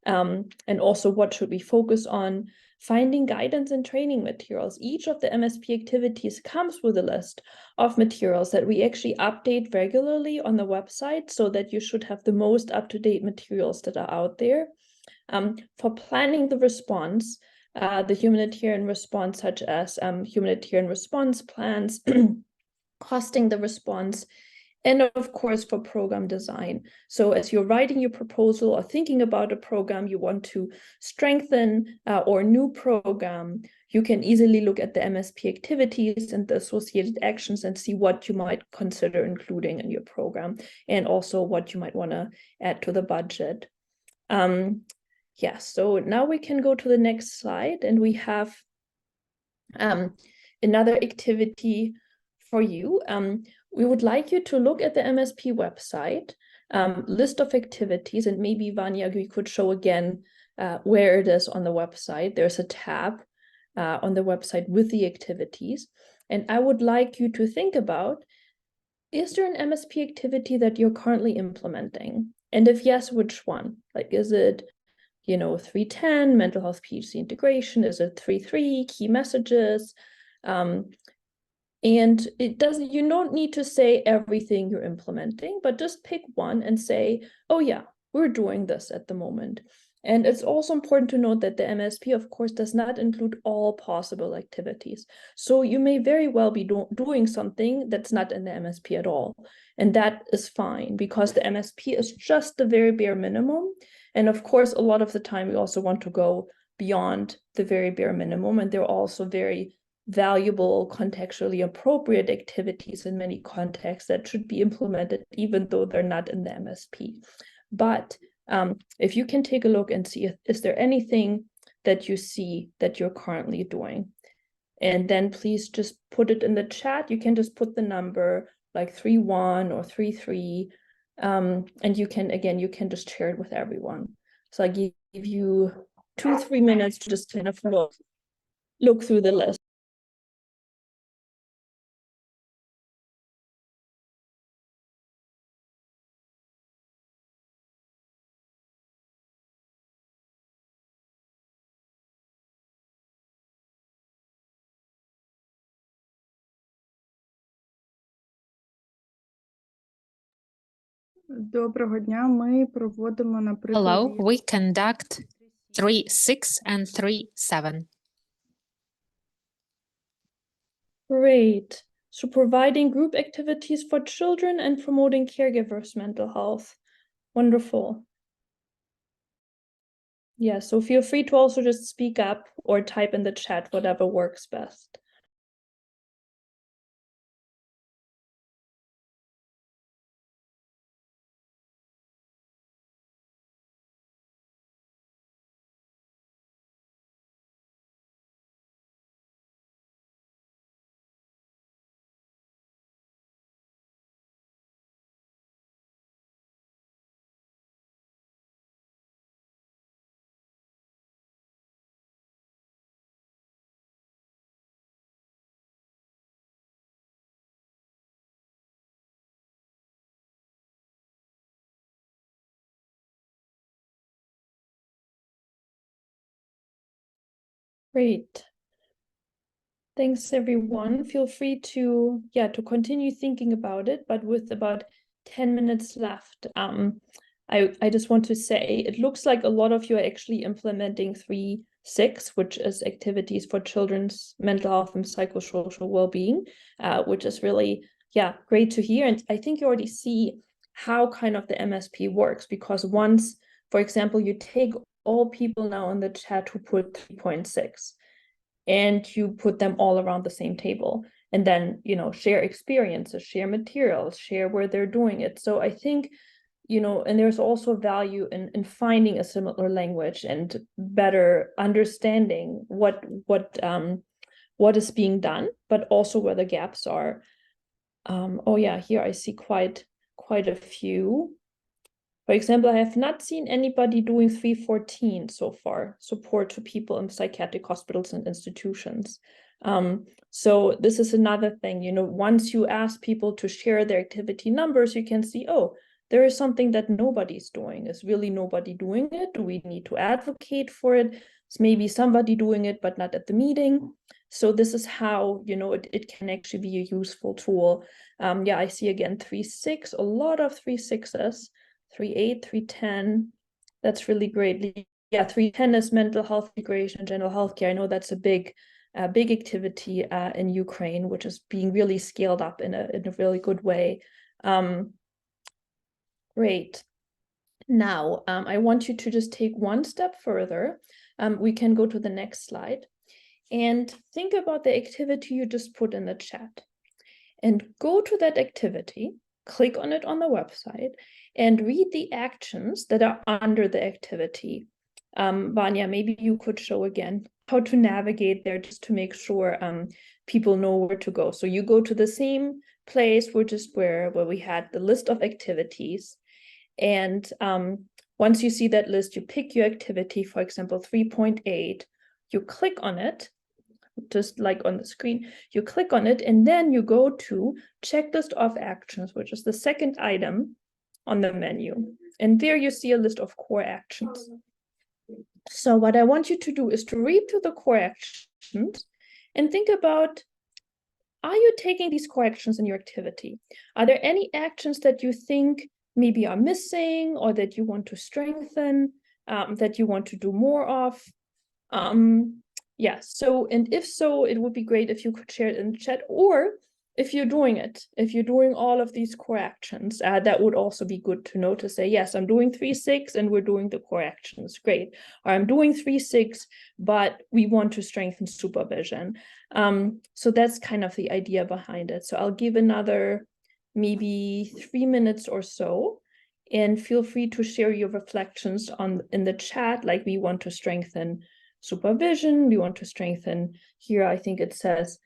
And also what should we focus on? Finding guidance and training materials. Each of the MSP activities comes with a list of materials that we actually update regularly on the website so that you should have the most up-to-date materials that are out there. For planning the response, the humanitarian response, such as humanitarian response plans, costing the response, And of course, for program design. So as you're writing your proposal or thinking about a program you want to strengthen or new program, you can easily look at the MSP activities and the associated actions and see what you might consider including in your program, and also what you might want to add to the budget. Yeah, so now we can go to the next slide, and we have another activity for you. We would like you to look at the MSP website, list of activities, and maybe Vania, we could show again where it is on the website. There's a tab on the website with the activities. And I would like you to think about, is there an MSP activity that you're currently implementing? And if yes, which one? Like, is it, 310, mental health PhD integration? Is it 3.3, key messages? And you don't need to say everything you're implementing, but just pick one and say, oh yeah, we're doing this at the moment. And it's also important to note that the MSP, of course, does not include all possible activities. So you may very well be doing something that's not in the MSP at all. And that is fine, because the MSP is just the very bare minimum. And of course, a lot of the time, we also want to go beyond the very bare minimum. And they're also very valuable, contextually appropriate activities in many contexts that should be implemented, even though they're not in the MSP. But if you can take a look and see, is there anything that you see that you're currently doing? And then please just put it in the chat. You can just put the number like 3.1 or 3.3. And you can just share it with everyone. So I give you 2-3 minutes to just kind of look through the list. Доброго дня. Ми проводимо, наприклад, Hello, we conduct 3.6 and 3.7. Great. So providing group activities for children and promoting caregivers' mental health. Wonderful. Yeah, so feel free to also just speak up or type in the chat, whatever works best. Great. Thanks, everyone. Feel free to continue thinking about it, but with about 10 minutes left, I just want to say, it looks like a lot of you are actually implementing 3.6, which is activities for children's mental health and psychosocial well-being, which is really, great to hear. And I think you already see how kind of the MSP works, because once, for example, you take all people now in the chat who put 3.6, and you put them all around the same table, and then, share experiences, share materials, share where they're doing it. So I think, and there's also value in finding a similar language and better understanding what is being done, but also where the gaps are. Oh yeah, here I see quite a few. For example, I have not seen anybody doing 3.14 so far, support to people in psychiatric hospitals and institutions. So this is another thing, once you ask people to share their activity numbers, you can see, oh, there is something that nobody's doing. Is really nobody doing it? Do we need to advocate for it? Is maybe somebody doing it, but not at the meeting? So this is how, it can actually be a useful tool. Yeah, I see again 3.6, a lot of 3.6s. 3.8, 3.10, that's really great. Yeah, 3.10 is mental health integration and general healthcare. I know that's a big activity in Ukraine, which is being really scaled up in a really good way. Great. Now, I want you to just take one step further. We can go to the next slide and think about the activity you just put in the chat. And go to that activity, click on it on the website, and read the actions that are under the activity. Vania, maybe you could show again how to navigate there just to make sure people know where to go. So you go to the same place, which is where we had the list of activities. And once you see that list, you pick your activity, for example, 3.8, you click on it, just like on the screen, you click on it, and then you go to checklist of actions, which is the second item on the menu. And there you see a list of core actions. So what I want you to do is to read through the core actions and think about, are you taking these core actions in your activity? Are there any actions that you think maybe are missing or that you want to strengthen, that you want to do more of? Yeah, so, and if so, it would be great if you could share it in the chat, or if you're doing it, if you're doing all of these core actions, that would also be good to know, to say, yes, I'm doing 3.6 and we're doing the core actions, great. Or I'm doing 3.6, but we want to strengthen supervision. So that's kind of the idea behind it. So I'll give another maybe 3 minutes or so, and feel free to share your reflections in the chat, like we want to strengthen supervision, we want to strengthen, here I think it says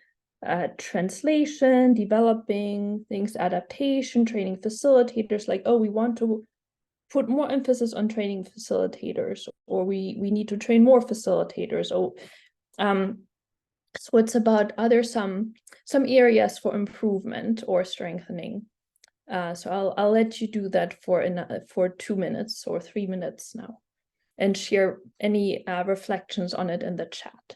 translation, developing things, adaptation, training facilitators, like, oh, we want to put more emphasis on training facilitators, or we need to train more facilitators. So it's about some areas for improvement or strengthening. So I'll let you do that for 2 minutes or 3 minutes now, and share any reflections on it in the chat.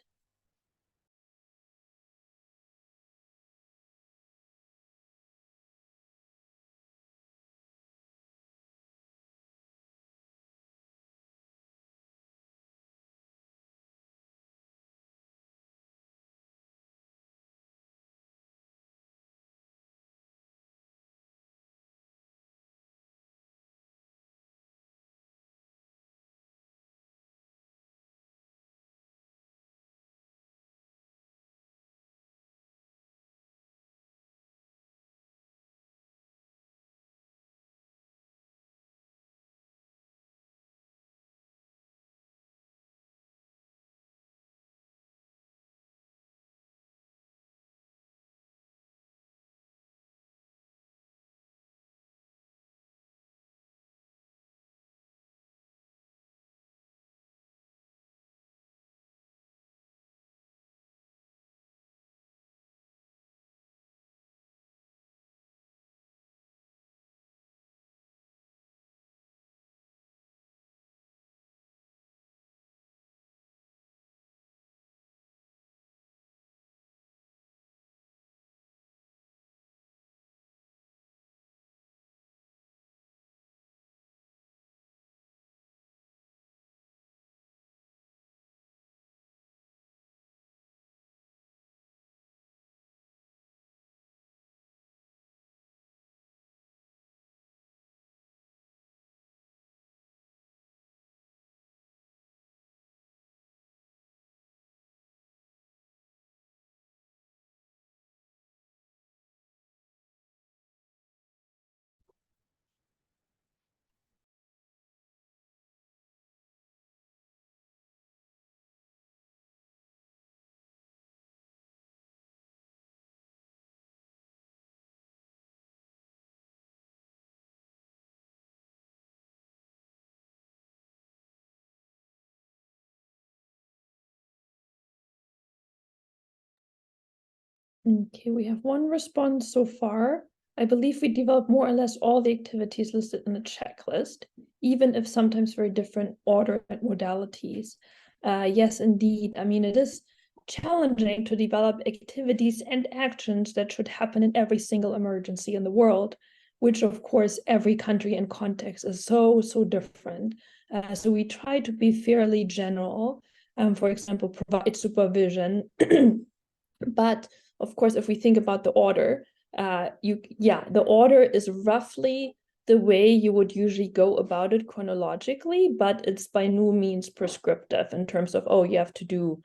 Okay, we have one response so far. I believe we developed more or less all the activities listed in the checklist, even if sometimes very different order and modalities. Yes, indeed. I mean, it is challenging to develop activities and actions that should happen in every single emergency in the world, which of course every country and context is so different. So we try to be fairly general, for example, provide supervision, but of course, if we think about the order, the order is roughly the way you would usually go about it chronologically, but it's by no means prescriptive in terms of, oh, you have to do,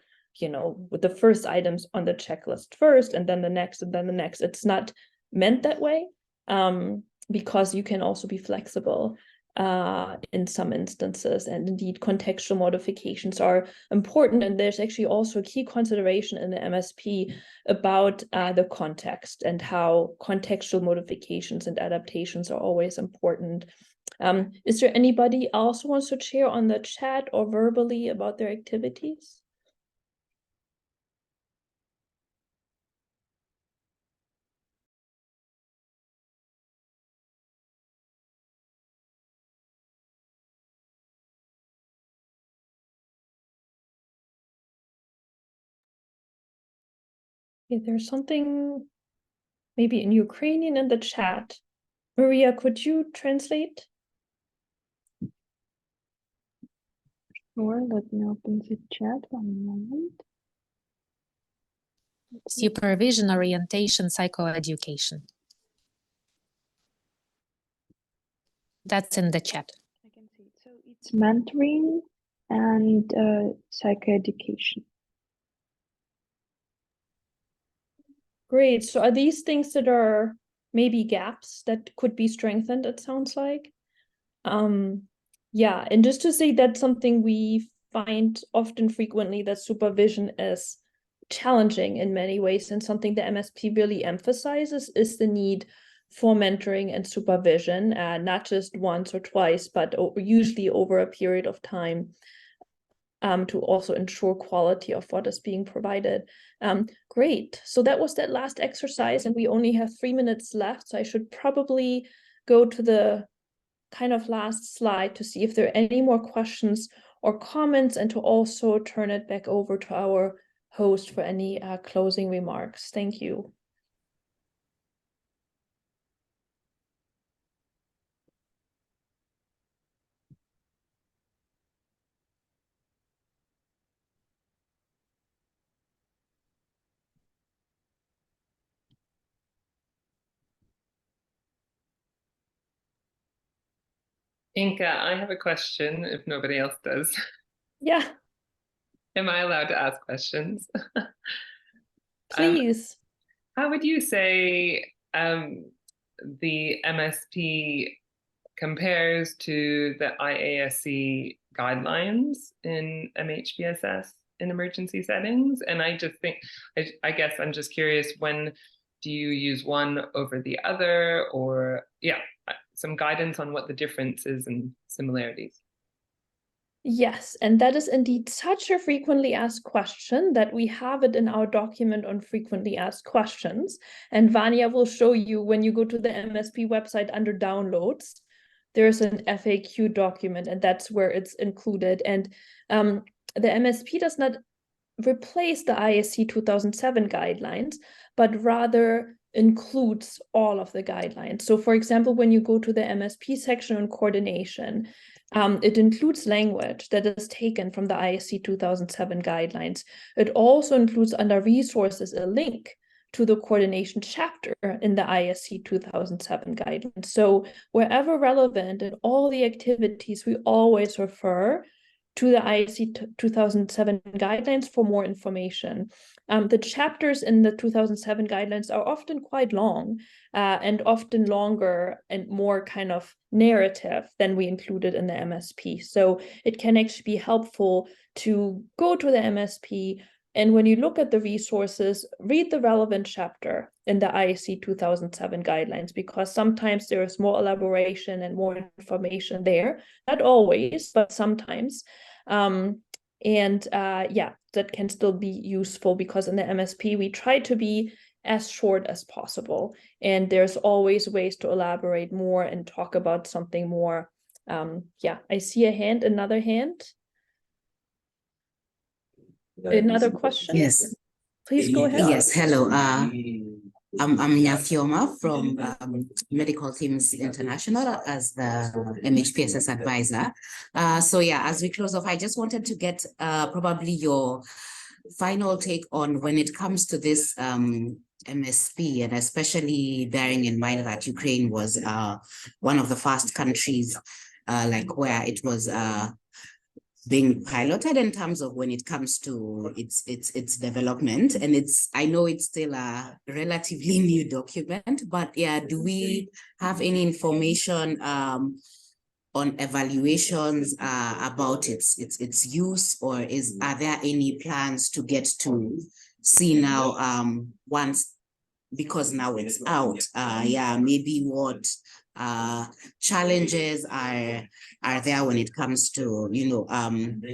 with the first items on the checklist first, and then the next, and then the next. It's not meant that way, because you can also be flexible in some instances, and indeed contextual modifications are important. And there's actually also a key consideration in the MSP about the context and how contextual modifications and adaptations are always important. Is there anybody else who wants to share on the chat or verbally about their activities? Okay, there's something maybe in Ukrainian in the chat. Maria, could you translate? Sure, let me open the chat 1 moment. Supervision, orientation, psychoeducation. That's in the chat. I can see it. So it's mentoring and psychoeducation. Great. So are these things that are maybe gaps that could be strengthened, it sounds like? Yeah, and just to say that's something we find often frequently, that supervision is challenging in many ways, and something the MSP really emphasizes is the need for mentoring and supervision, not just once or twice, but usually over a period of time, to also ensure quality of what is being provided. Great. So that was that last exercise, and we only have 3 minutes left. So I should probably go to the kind of last slide to see if there are any more questions or comments, and to also turn it back over to our host for any closing remarks. Thank you. Inka, I have a question if nobody else does. Yeah. Am I allowed to ask questions? Please. How would you say the MSP compares to the IASC guidelines in MHPSS in emergency settings? And I just think, I guess I'm just curious, when do you use one over the other, or some guidance on what the differences and similarities? Yes, and that is indeed such a frequently asked question that we have it in our document on frequently asked questions. And Vania will show you, when you go to the MSP website under downloads, there's an FAQ document, and that's where it's included. And the MSP does not replace the IASC 2007 guidelines, but rather includes all of the guidelines. So for example, when you go to the MSP section on coordination, it includes language that is taken from the IASC 2007 guidelines. It also includes under resources a link to the coordination chapter in the IASC 2007 guidelines. So wherever relevant in all the activities, we always refer to the IASC 2007 guidelines for more information. The chapters in the 2007 guidelines are often quite long, and often longer and more kind of narrative than we included in the MSP. So it can actually be helpful to go to the MSP, and when you look at the resources, read the relevant chapter in the IASC 2007 guidelines, because sometimes there is more elaboration and more information there. Not always, but sometimes. That can still be useful, because in the MSP, we try to be as short as possible. And there's always ways to elaborate more and talk about something more. I see a hand, another hand. Another question? Yes. Please go ahead. Yes, hello. I'm Nyafioma from Medical Teams International as the MHPSS advisor. As we close off, I just wanted to get probably your final take on when it comes to this MSP, and especially bearing in mind that Ukraine was one of the first countries like where it was being piloted in terms of when it comes to its development. And I know it's still a relatively new document, but yeah, do we have any information on evaluations about its use, or are there any plans to get to see now once, because now it's out, yeah, maybe what challenges are there when it comes to, you know,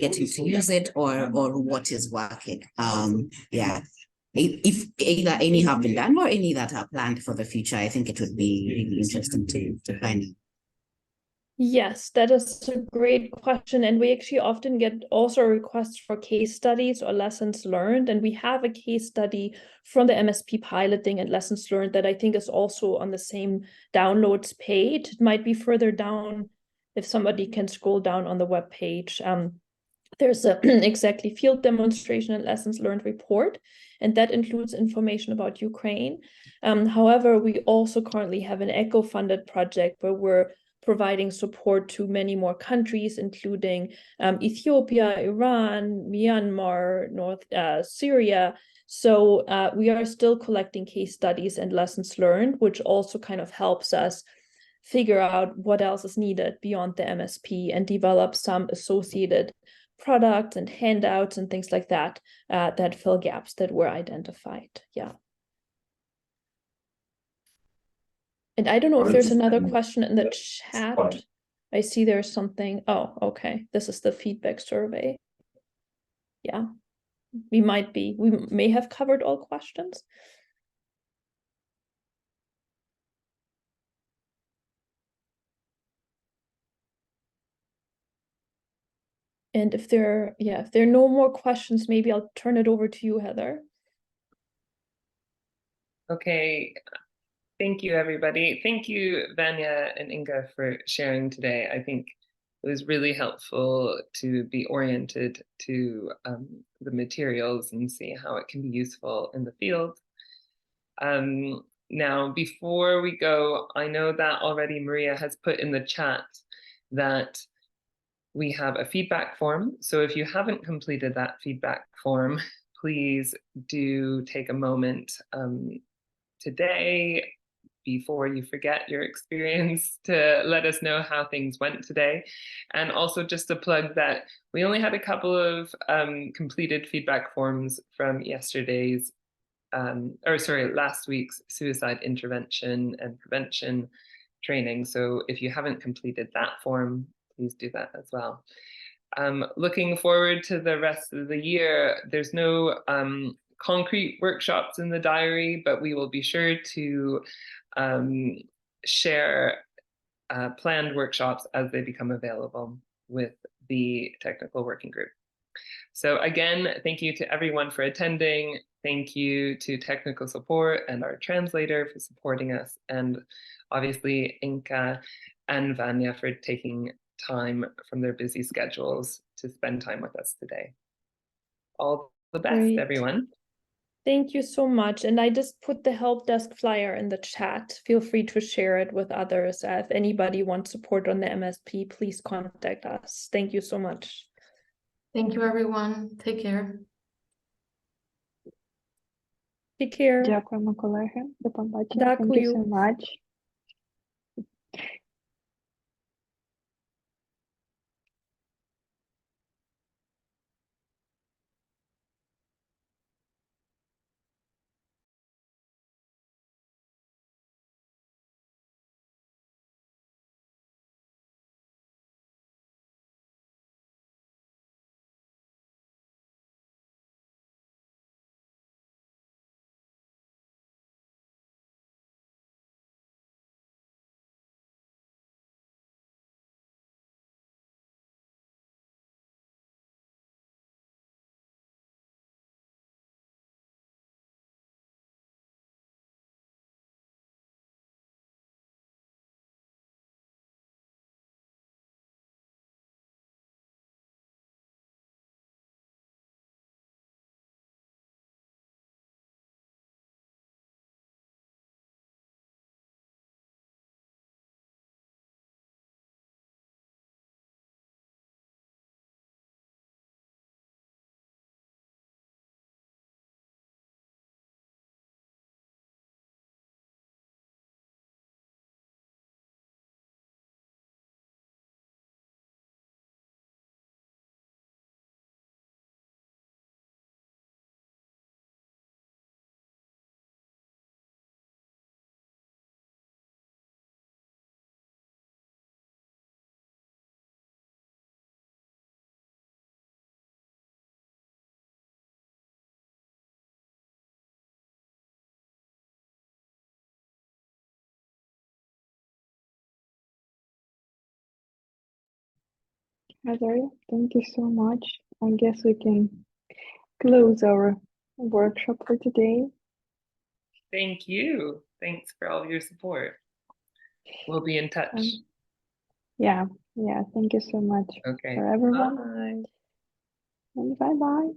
getting to use it, or what is working? Yeah, if either any have been done or any that are planned for the future, I think it would be really interesting to find out. Yes, that is a great question. And we actually often get also requests for case studies or lessons learned. And we have a case study from the MSP piloting and lessons learned that I think is also on the same downloads page. It might be further down if somebody can scroll down on the web page. There's a exactly field demonstration and lessons learned report, and that includes information about Ukraine. However, we also currently have an ECHO-funded project where we're providing support to many more countries, including Ethiopia, Iran, Myanmar, Syria. So we are still collecting case studies and lessons learned, which also kind of helps us figure out what else is needed beyond the MSP and develop some associated products and handouts and things like that that fill gaps that were identified. Yeah. And I don't know if there's another question in the chat. I see there's something. Oh, okay. This is the feedback survey. Yeah, we may have covered all questions. And if there are no more questions, maybe I'll turn it over to you, Heather. Okay. Thank you, everybody. Thank you, Vania and Inka, for sharing today. I think it was really helpful to be oriented to the materials and see how it can be useful in the field. Now, before we go, I know that already Maria has put in the chat that we have a feedback form. So if you haven't completed that feedback form, please do take a moment today, before you forget your experience, to let us know how things went today. And also just to plug that we only had a couple of completed feedback forms from last week's suicide intervention and prevention training. So if you haven't completed that form, please do that as well. Looking forward to the rest of the year, there's no concrete workshops in the diary, but we will be sure to share planned workshops as they become available with the technical working group. So again, thank you to everyone for attending. Thank you to technical support and our translator for supporting us, and obviously Inka and Vania for taking time from their busy schedules to spend time with us today. All the best, Great. everyone. Thank you so much. And I just put the help desk flyer in the chat. Feel free to share it with others. If anybody wants support on the MSP, please contact us. Thank you so much. Thank you, everyone. Take care. Take care. Дякуємо, колеги. До побачення. Thank you so much. Heather, thank you so much. I guess we can close our workshop for today. Thank you. Thanks for all your support. We'll be in touch. Yeah, thank you so much Okay. for everyone. Bye. And bye-bye.